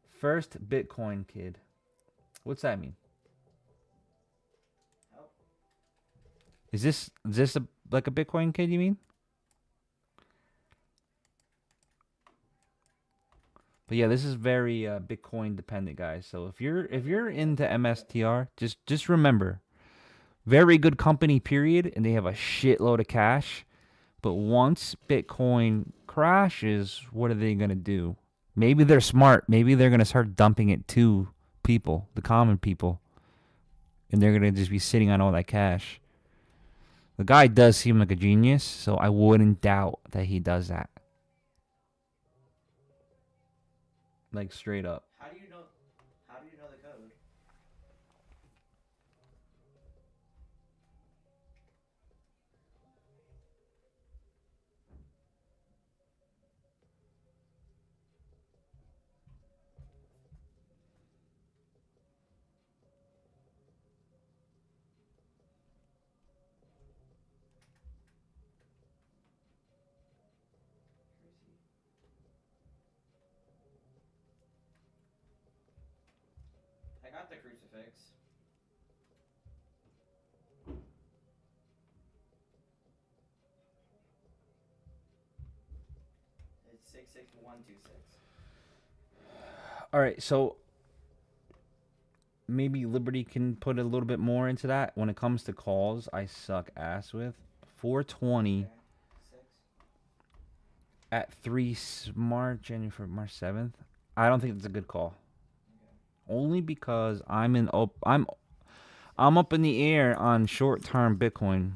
First Bitcoin kid. What's that mean? Help. Is this like a Bitcoin kid, you mean? But yeah, this is very Bitcoin dependent, guys. So if you're into MSTR, just remember, very good company, period, and they have a shitload of cash. But once Bitcoin crashes, what are they gonna do? Maybe they're smart. Maybe they're gonna start dumping it to people, the common people, and they're gonna just be sitting on all that cash. The guy does seem like a genius, so I wouldn't doubt that he does that. Like straight up. How do you know? How do you know the code? I got the crucifix. It's 66126. All right, so maybe Liberty can put a little bit more into that. When it comes to calls, I suck ass with 420 Okay. 6. at 3 March 7th. I don't think it's a good call. Okay. Only because I'm up in the air on short-term Bitcoin.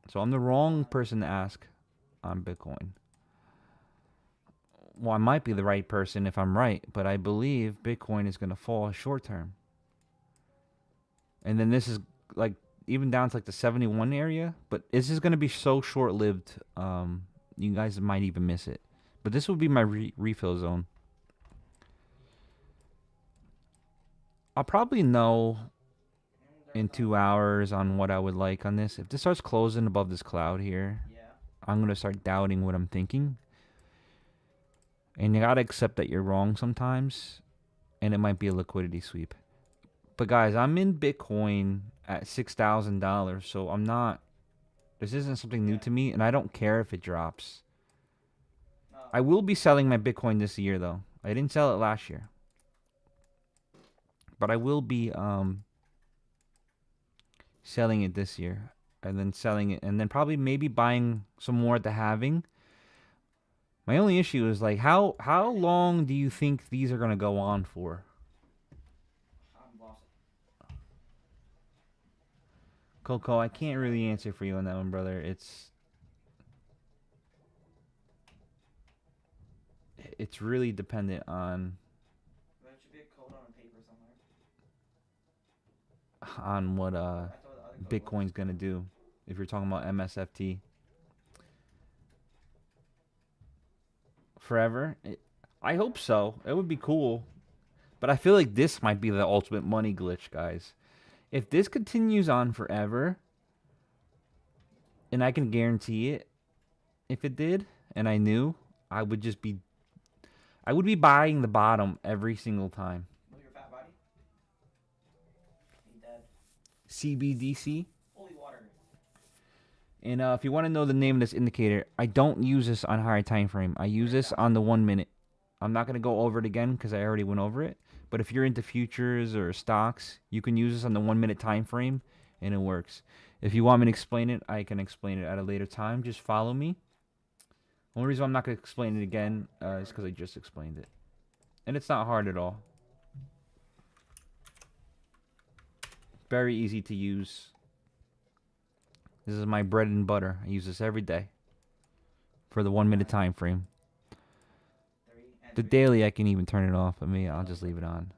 So I'm the wrong person to ask on Bitcoin. Well, I might be the right person if I'm right, but I believe Bitcoin is going to fall short-term. And then this is like even down to like the 71 area, but this is going to be so short-lived. You guys might even miss it. But this will be my refill zone. I'll probably know in 2 hours on what I would like on this. If this starts closing above this cloud here, Yeah. I'm going to start doubting what I'm thinking. And you got to accept that you're wrong sometimes. And it might be a liquidity sweep. But guys, I'm in Bitcoin at $6,000. So I'm not, this isn't something new to me. And I don't care if it drops. No. I will be selling my Bitcoin this year though. I didn't sell it last year. But I will be selling it this year. And then selling it. And then probably maybe buying some more at the halving. My only issue is like how long do you think these are gonna go on for? I'm lost. Coco, I can't really answer for you on that one, brother. It's really dependent on There should be a code on a paper somewhere. on what I thought the other code Bitcoin's gonna do. If you're talking about MSFT. Forever? I hope so. It would be cool. But I feel like this might be the ultimate money glitch, guys. If this continues on forever, and I can guarantee it, if it did, and I knew, I would be buying the bottom every single time. Move your fat body. He dead. CBDC. Holy water. And if you want to know the name of this indicator, I don't use this on higher time frame. I use this on the 1 minute. I'm not going to go over it again because I already went over it. But if you're into futures or stocks, you can use this on the 1 minute time frame, and it works. If you want me to explain it, I can explain it at a later time. Just follow me. The only reason I'm not going to explain it again is because I just explained it. And it's not hard at all. Very easy to use. This is my bread and butter. I use this every day for the 1 minute time frame. The daily, I can even turn it off. I'll just leave it on.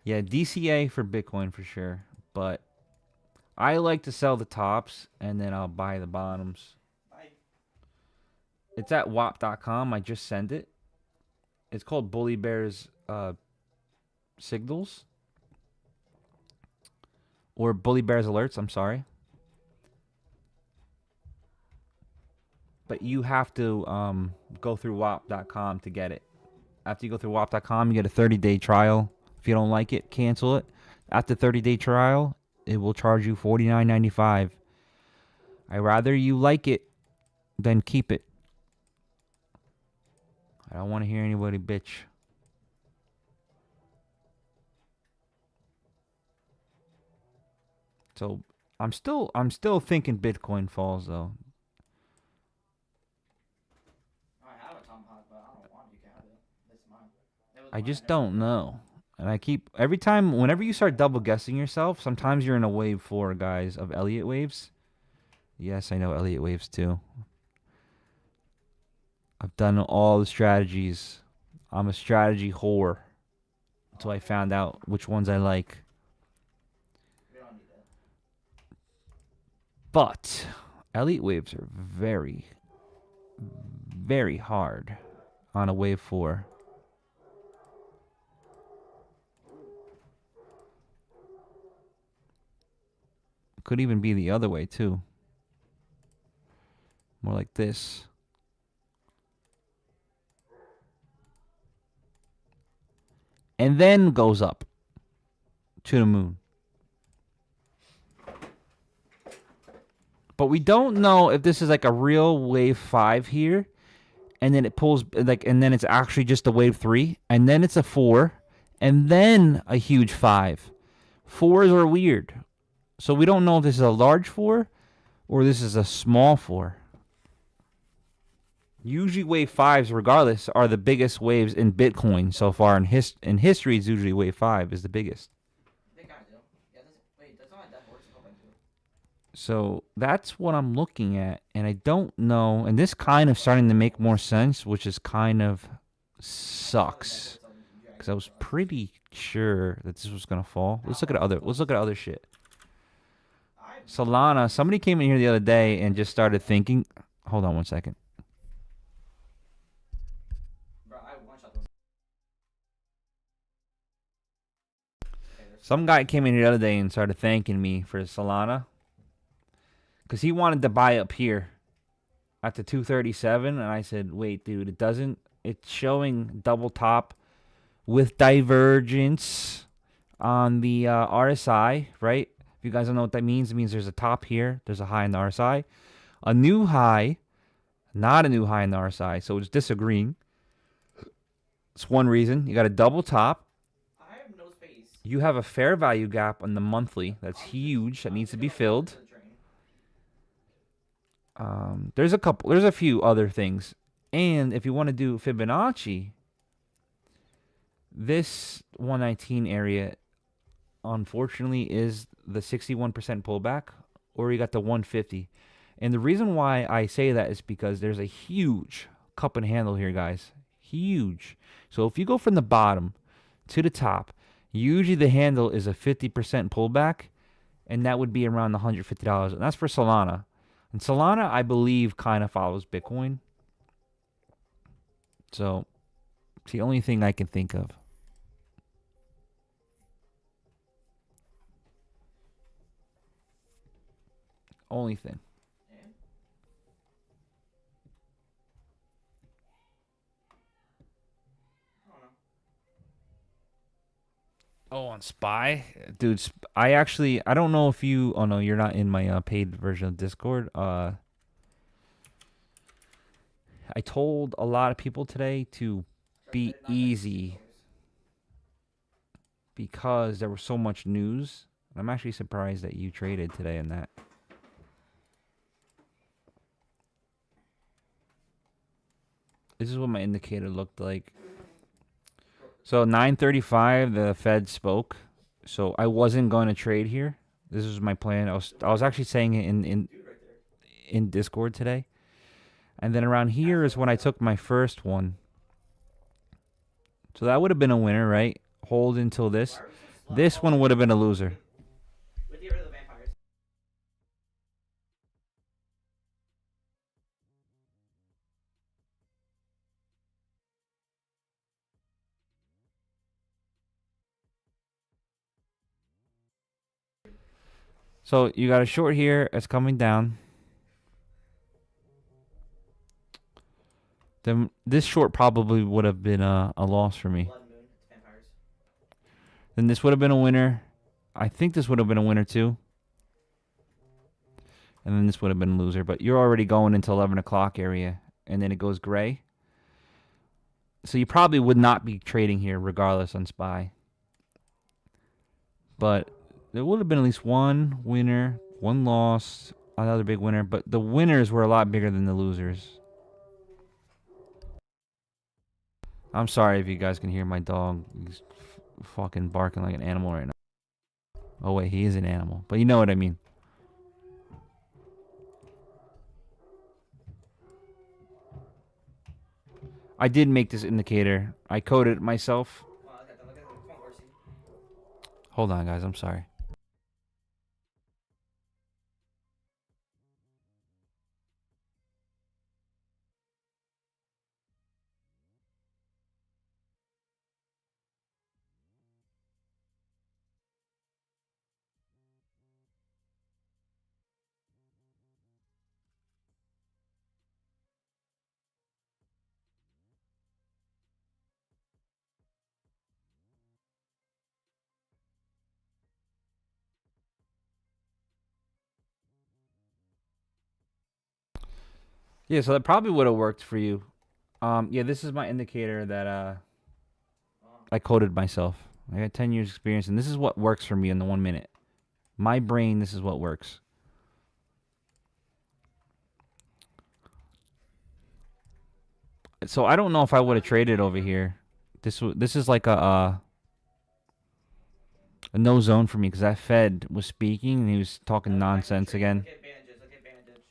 Yeah, DCA for Bitcoin for sure. But I like to sell the tops and then I'll buy the bottoms. It's at WAP.com. I just sent it. It's called Bully Bears Signals. Or Bully Bears Alerts, I'm sorry. But you have to go through WAP.com to get it. After you go through WAP.com, you get a 30-day trial. If you don't like it, cancel it. After 30-day trial, it will charge you $49.95. I'd rather you like it than keep it. I don't want to hear anybody bitch. So I'm still thinking Bitcoin falls though. I have a tomahawk, but I don't want you to have it. This is mine. I just don't know. And I keep every time whenever you start double guessing yourself, sometimes you're in a wave 4, guys, of Elliott waves. Yes, I know Elliott waves too. I've done all the strategies. I'm a strategy whore. Until I found out which ones I like. We don't need it. But Elliott waves are very, very hard on a wave 4. Could even be the other way too. More like this. And then goes up to the moon. But we don't know if this is like a real wave 5 here, and then it pulls like, and then it's actually just a wave 3, and then it's a 4, and then a huge 5. 4s are weird, so we don't know if this is a large 4 or this is a small 4. Usually wave 5s, regardless, are the biggest waves in Bitcoin so far in history. It's usually wave 5 is the biggest. They kind of do. Yeah, that's not how that works. So that's what I'm looking at, and I don't know. And this kind of starting to make more sense, which is kind of sucks, because I was pretty sure that this was gonna fall. Let's look at other shit. Solana. Somebody came in here the other day and just started thinking. Hold on one second. Some guy came in here the other day and started thanking me for Solana, because he wanted to buy up here at the 237, and I said, wait, dude, it doesn't. It's showing double top with divergence on the RSI, right? If you guys don't know what that means, it means there's a top here, there's a high in the RSI, a new high, not a new high in the RSI, so it's disagreeing. It's one reason. You got a double top. You have a fair value gap on the monthly. That's huge. That needs to be filled. There's a few other things. And if you want to do Fibonacci, this 119 area, unfortunately, is the 61% pullback, or you got the 150. And the reason why I say that is because there's a huge cup and handle here, guys. Huge. So if you go from the bottom to the top, usually the handle is a 50% pullback, and that would be around the $150. And that's for Solana. And Solana, I believe, kind of follows Bitcoin. So It's the only thing I can think of. Only thing. Yeah. I don't know. Oh, on Spy? Dude, I don't know if you... Oh, no, you're not in my paid version of Discord. I told a lot of people today to be Not that easy noise. because there was so much news. I'm actually surprised that you traded today in that. This is what my indicator looked like. So 9:35, the Fed spoke. So I wasn't going to trade here. This was my plan. I was actually saying it Dude right there. in Discord today. And then around here is when I took my first one. So that would have been a winner, right? Hold until this. Why are we so slow? This one would have been a loser. We get rid of the vampires. So you got a short here. It's coming down. Then this short probably would have been a loss for me. Blood Moon. It's vampires. Then this would have been a winner. I think this would have been a winner too. And then this would have been a loser. But you're already going into 11 o'clock area. And then it goes gray. So you probably would not be trading here regardless on SPY. But there would have been at least one winner, one loss, another big winner. But the winners were a lot bigger than the losers. I'm sorry if you guys can hear my dog. He's fucking barking like an animal right now. Oh, wait, he is an animal. But you know what I mean. I did make this indicator. I coded it myself. Well, look at them. Look at them. Come on, Orsi. Hold on, guys. I'm sorry. Yeah, so that probably would have worked for you. Yeah, this is my indicator that I coded myself. I got 10 years experience, and this is what works for me in the 1 minute. My brain, this is what works. So I don't know if I would have traded over here. This is like a no zone for me because that Fed was speaking and he was talking nonsense again. Look at bandages. Look at bandage.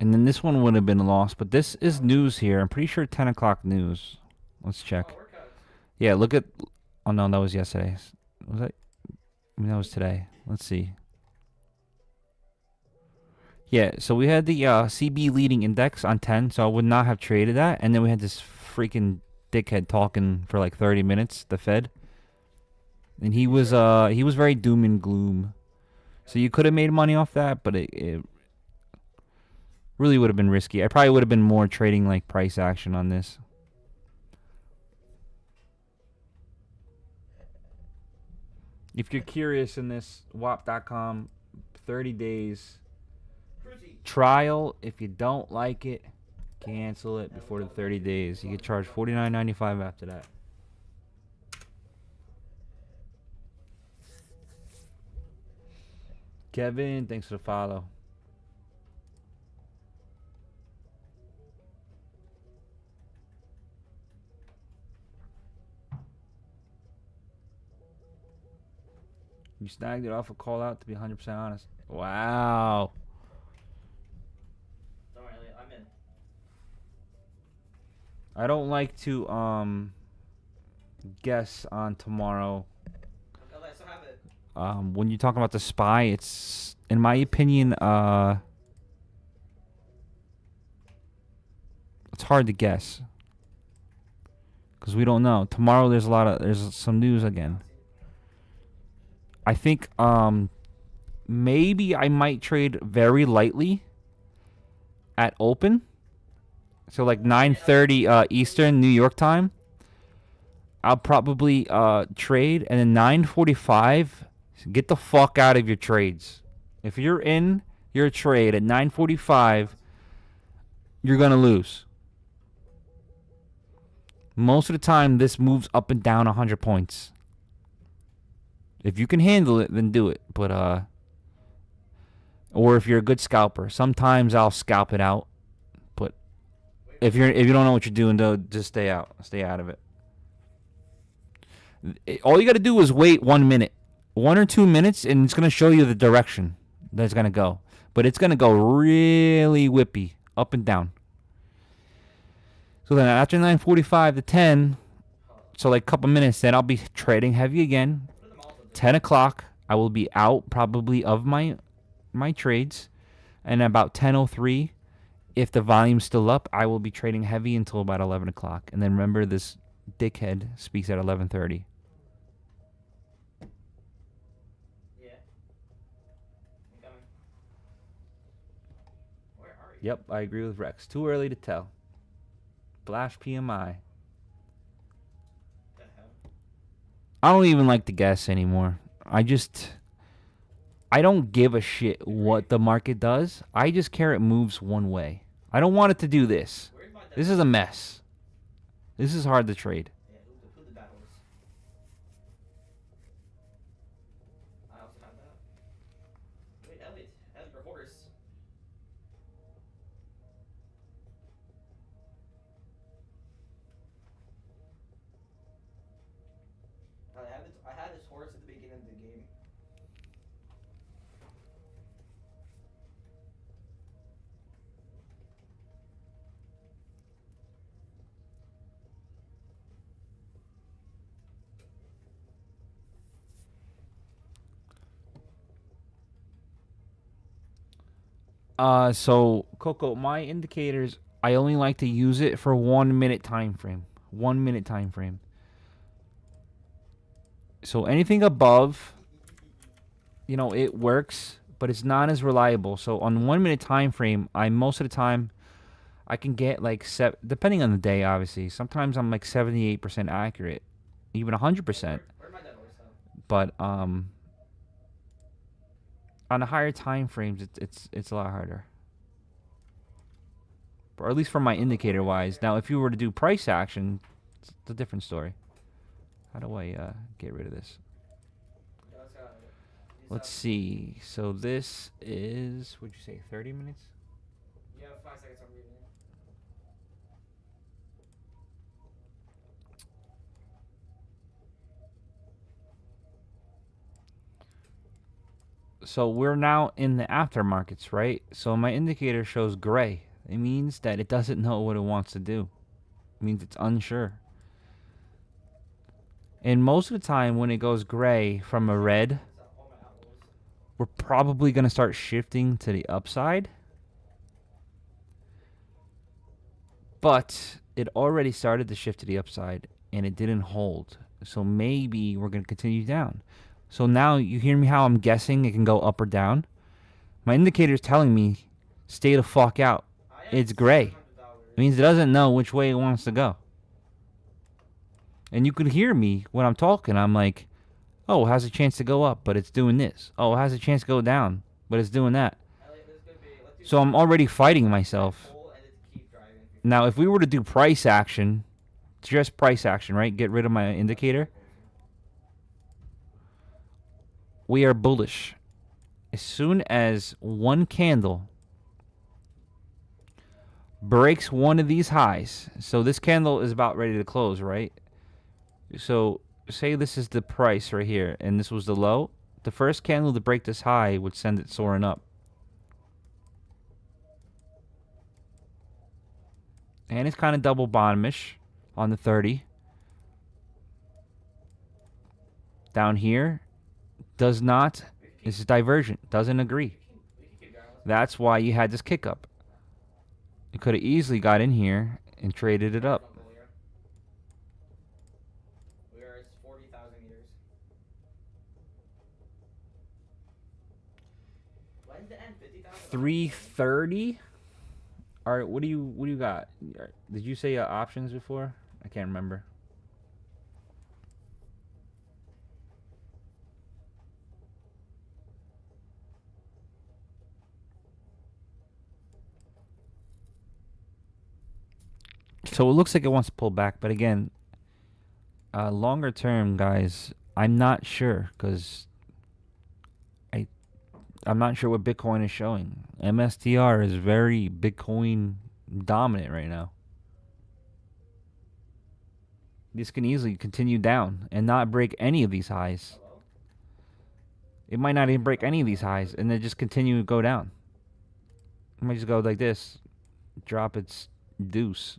And then this one would have been lost, but this is news here. I'm pretty sure 10 o'clock news. Let's check. Oh, we're cooked. Yeah, look at... Oh, no, that was yesterday. Was that... I mean, that was today. Let's see. Yeah, so we had the CB leading index on 10, so I would not have traded that. And then we had this freaking dickhead talking for like 30 minutes, the Fed. And he was very doom and gloom. So you could have made money off that, but it really would have been risky. I probably would have been more trading like price action on this. If you're curious in this, WAP.com, 30 days Cruzy. trial. If you don't like it, cancel it before the 30 days. You get charged $49.95 after that. Kevin, thanks for the follow. You snagged it off a call out to be 100% honest. Wow. Don't worry, I'm in. I don't like to guess on tomorrow. Okay, so have it. When you talk about the SPY, it's, in my opinion, it's hard to guess because we don't know. Tomorrow there's some news again. I think maybe I might trade very lightly at open. So like 9:30 Eastern New York time. I'll probably trade, and then 9:45 get the fuck out of your trades. If you're in your trade at 9:45, you're going to lose. Most of the time this moves up and down 100 points. If you can handle it, then do it. But or if you're a good scalper, sometimes I'll scalp it out. But if you don't know what you're doing, though, just stay out of it. All you got to do is wait 1 minute, 1 or 2 minutes, and it's gonna show you the direction that it's gonna go. But it's gonna go really whippy, up and down. So then after 9:45 to 10, so like a couple minutes, then I'll be trading heavy again. 10 o'clock, I will be out probably of my trades. And about 10:03, if the volume's still up, I will be trading heavy until about 11 o'clock. And then remember, this dickhead speaks at 11:30. Yeah. I'm coming. Where are you? Yep, I agree with Rex. Too early to tell. Flash PMI. The hell? I don't even like to guess anymore. I don't give a shit what the market does. I just care it moves one way. I don't want it to do this. Where's my This is a mess. This is hard to trade. Yeah, who the bad horse? I also have that. Wait, Elliot, your horse. I had this horse at the beginning of the game. So Coco, my indicators, I only like to use it for 1 minute time frame. 1 minute time frame. So anything above, it works, but it's not as reliable. So on 1 minute time frame, most of the time I can get like depending on the day, obviously. Sometimes I'm like 78% accurate, even 100%. Where'd my dead horse go? But on the higher time frames, it's a lot harder. Or at least for my indicator wise. Now, if you were to do price action, it's a different story. How do I get rid of this? Yeah, Let's see. So this is, what'd you say, 30 minutes? You have 5 seconds. I'm reading it. So we're now in the aftermarkets, right? So my indicator shows gray. It means that it doesn't know what it wants to do. It means it's unsure. And most of the time when it goes gray from a red, we're probably going to start shifting to the upside. But it already started to shift to the upside and it didn't hold. So maybe we're going to continue down. So now you hear me how I'm guessing it can go up or down? My indicator is telling me stay the fuck out. It's gray. It means it doesn't know which way it wants to go. And you can hear me when I'm talking. I'm like, oh, it has a chance to go up, but it's doing this. Oh, it has a chance to go down, but it's doing that. So I'm already fighting myself. Now, if we were to do price action, just price action, right? Get rid of my indicator. We are bullish. As soon as one candle breaks one of these highs, so this candle is about ready to close, right? So say this is the price right here, and this was the low. The first candle to break this high would send it soaring up. And it's kind of double bottomish on the 30. Down here does not. This is divergent. Doesn't agree. We can keep going. That's why you had this kick up. You could have easily got in here and traded it up. We are at 40,000 meters. When's the end? 50,000? 330. All right, what do you got? Did you say options before? I can't remember. So it looks like it wants to pull back, but again, longer term, guys, I'm not sure because I'm not sure what Bitcoin is showing. MSTR is very Bitcoin dominant right now. This can easily continue down and not break any of these highs. It might not even break any of these highs and then just continue to go down. It might just go like this, drop its deuce.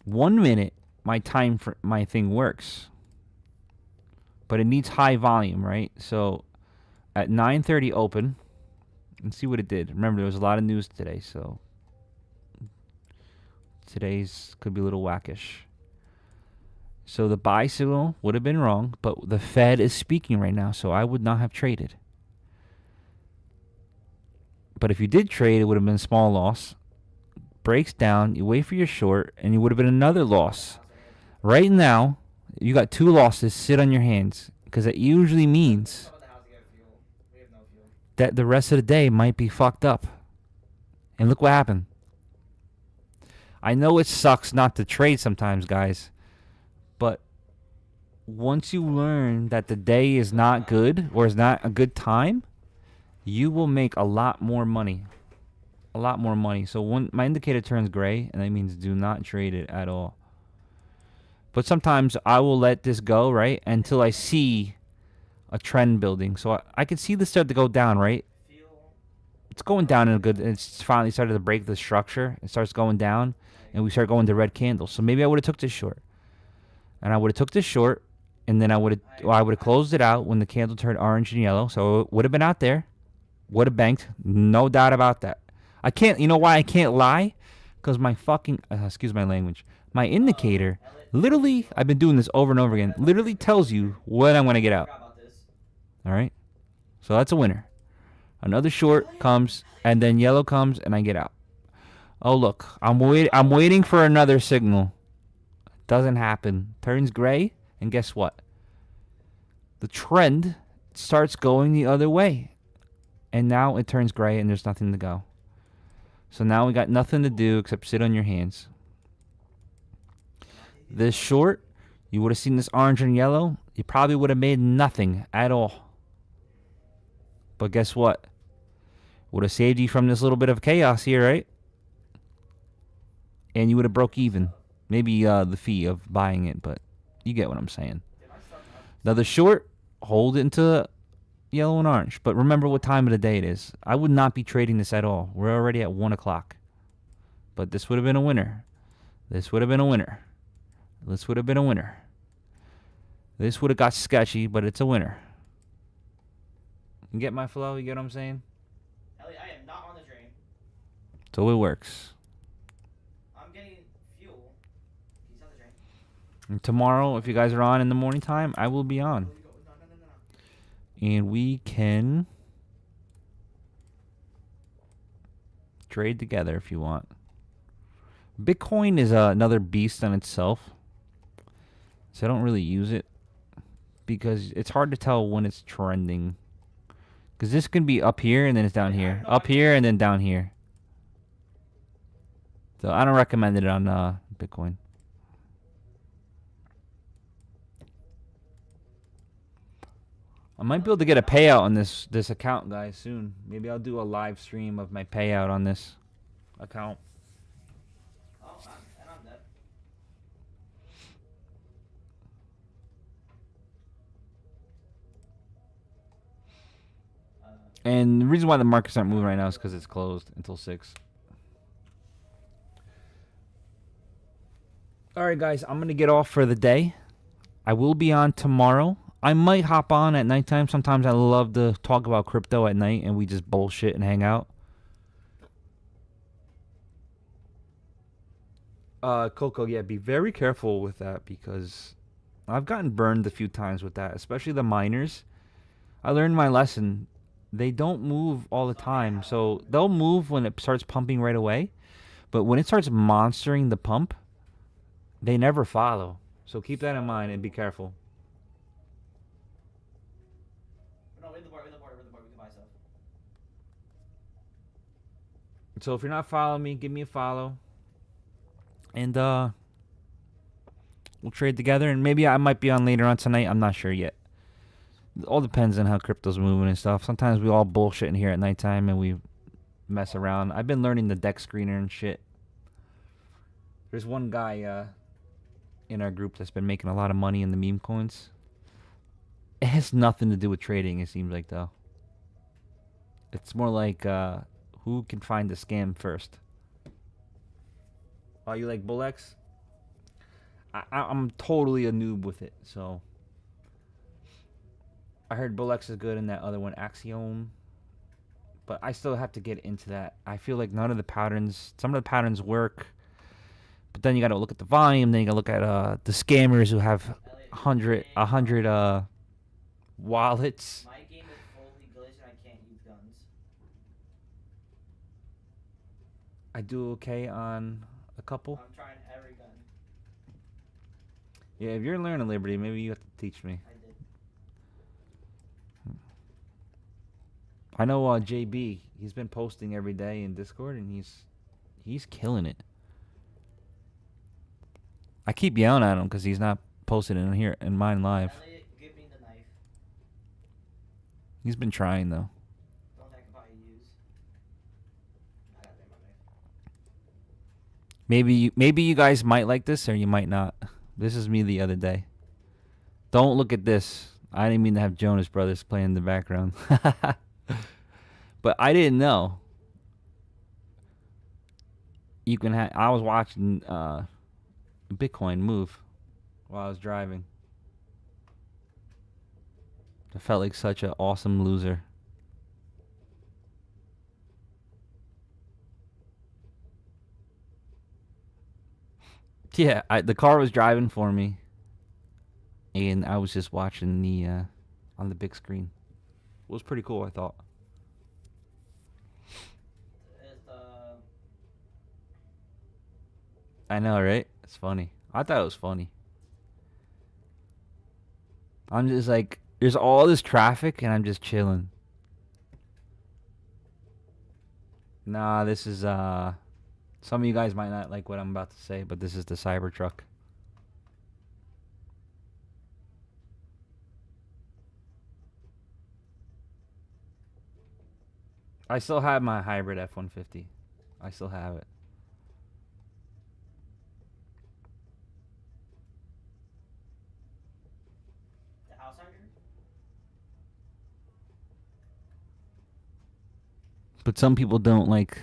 One minute, my my thing works, but it needs high volume, right? So at 9:30 open, let's see what it did. Remember, there was a lot of news today, so today's could be a little wackish. So the buy signal would have been wrong, but the Fed is speaking right now, so I would not have traded. But if you did trade, it would have been a small loss. Breaks down, you wait for your short, and you would have been another loss. Right now, you got 2 losses sit on your hands because that usually means that the rest of the day might be fucked up. And look what happened. I know it sucks not to trade sometimes, guys, but once you learn that the day is not good or is not a good time, you will make a lot more money. A lot more money. So when my indicator turns gray, and that means do not trade it at all. But sometimes I will let this go, right, until I see a trend building. So I can see this start to go down, right? It's going down in a good. It's finally started to break the structure. It starts going down, and we start going to red candles. So maybe I would have took this short, and I would have took this short, and then I would have closed it out when the candle turned orange and yellow. So it would have been out there, would have banked, no doubt about that. I can't, you know why I can't lie? Because my fucking, excuse my language, my indicator, literally, I've been doing this over and over again, literally tells you when I'm going to get out. All right? So that's a winner. Another short comes, and then yellow comes, and I get out. Oh, look, I'm waiting for another signal. Doesn't happen. Turns gray, and guess what? The trend starts going the other way. And now it turns gray, and there's nothing to go. So now we got nothing to do except sit on your hands. This short, you would have seen this orange and yellow. You probably would have made nothing at all. But guess what? Would have saved you from this little bit of chaos here, right? And you would have broke even. Maybe the fee of buying it, but you get what I'm saying. Now the short, hold it into yellow and orange. But remember what time of the day it is. I would not be trading this at all. We're already at 1 o'clock. But this would have been a winner. This would have been a winner. This would have been a winner. This would have got sketchy, but it's a winner. You get my flow? You get what I'm saying? Ellie, I am not on the train. So it works. I'm getting fuel. He's on the train. And tomorrow, if you guys are on in the morning time, I will be on. No. And we can trade together if you want. Bitcoin is another beast on itself. So I don't really use it because it's hard to tell when it's trending. Because this can be up here and then it's down here. Up here and then down here. So I don't recommend it on Bitcoin. I might be able to get a payout on this account, guys, soon. Maybe I'll do a live stream of my payout on this account. Oh, I'm dead. And the reason why the markets aren't moving right now is because it's closed until 6. All right, guys, I'm going to get off for the day. I will be on tomorrow. I might hop on at nighttime. Sometimes I love to talk about crypto at night and we just bullshit and hang out. Coco, yeah, be very careful with that because I've gotten burned a few times with that, especially the miners. I learned my lesson. They don't move all the time, so they'll move when it starts pumping right away. But when it starts monstering the pump, they never follow. So keep that in mind and be careful. No, with the board, we can buy stuff. So if you're not following me, give me a follow. And we'll trade together. And maybe I might be on later on tonight. I'm not sure yet. It all depends on how crypto's moving and stuff. Sometimes we all bullshit in here at nighttime and we mess around. I've been learning the deck screener and shit. There's one guy in our group that's been making a lot of money in the meme coins. It has nothing to do with trading, it seems like, though. It's more like who can find the scam first. Oh, you like Bullex? I'm totally a noob with it, so... I heard Bullex is good in that other one, Axiom. But I still have to get into that. I feel like none of the patterns... Some of the patterns work. But then you gotta look at the volume. Then you gotta look at the scammers who have 100 wallets. My game is fully glitched and I can't use guns. I do okay on a couple. I'm trying every gun. Yeah, if you're learning Liberty, maybe you have to teach me. I did. I know JB. He's been posting every day in Discord, and he's killing it. I keep yelling at him because he's not posting in here in mine live. Elliot, give me the knife. He's been trying though. Don't I can probably use. I gotta take my knife. Maybe you guys might like this or you might not. This is me the other day. Don't look at this. I didn't mean to have Jonas Brothers playing in the background. But I didn't know. You can I was watching Bitcoin move while I was driving. I felt like such an awesome loser. Yeah, the car was driving for me, and I was just watching the on the big screen. It was pretty cool, I thought. I know, right? It's funny. I thought it was funny. I'm just like, there's all this traffic, and I'm just chilling. Nah, this is some of you guys might not like what I'm about to say, but this is the Cybertruck. I still have my hybrid F-150. I still have it. The Outsider? But some people don't like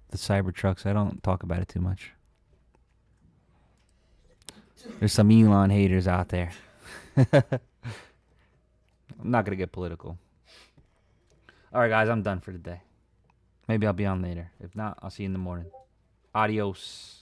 the Cybertrucks. I don't talk about it too much. There's some Elon haters out there. I'm not going to get political. All right, guys, I'm done for today. Maybe I'll be on later. If not, I'll see you in the morning. Adios.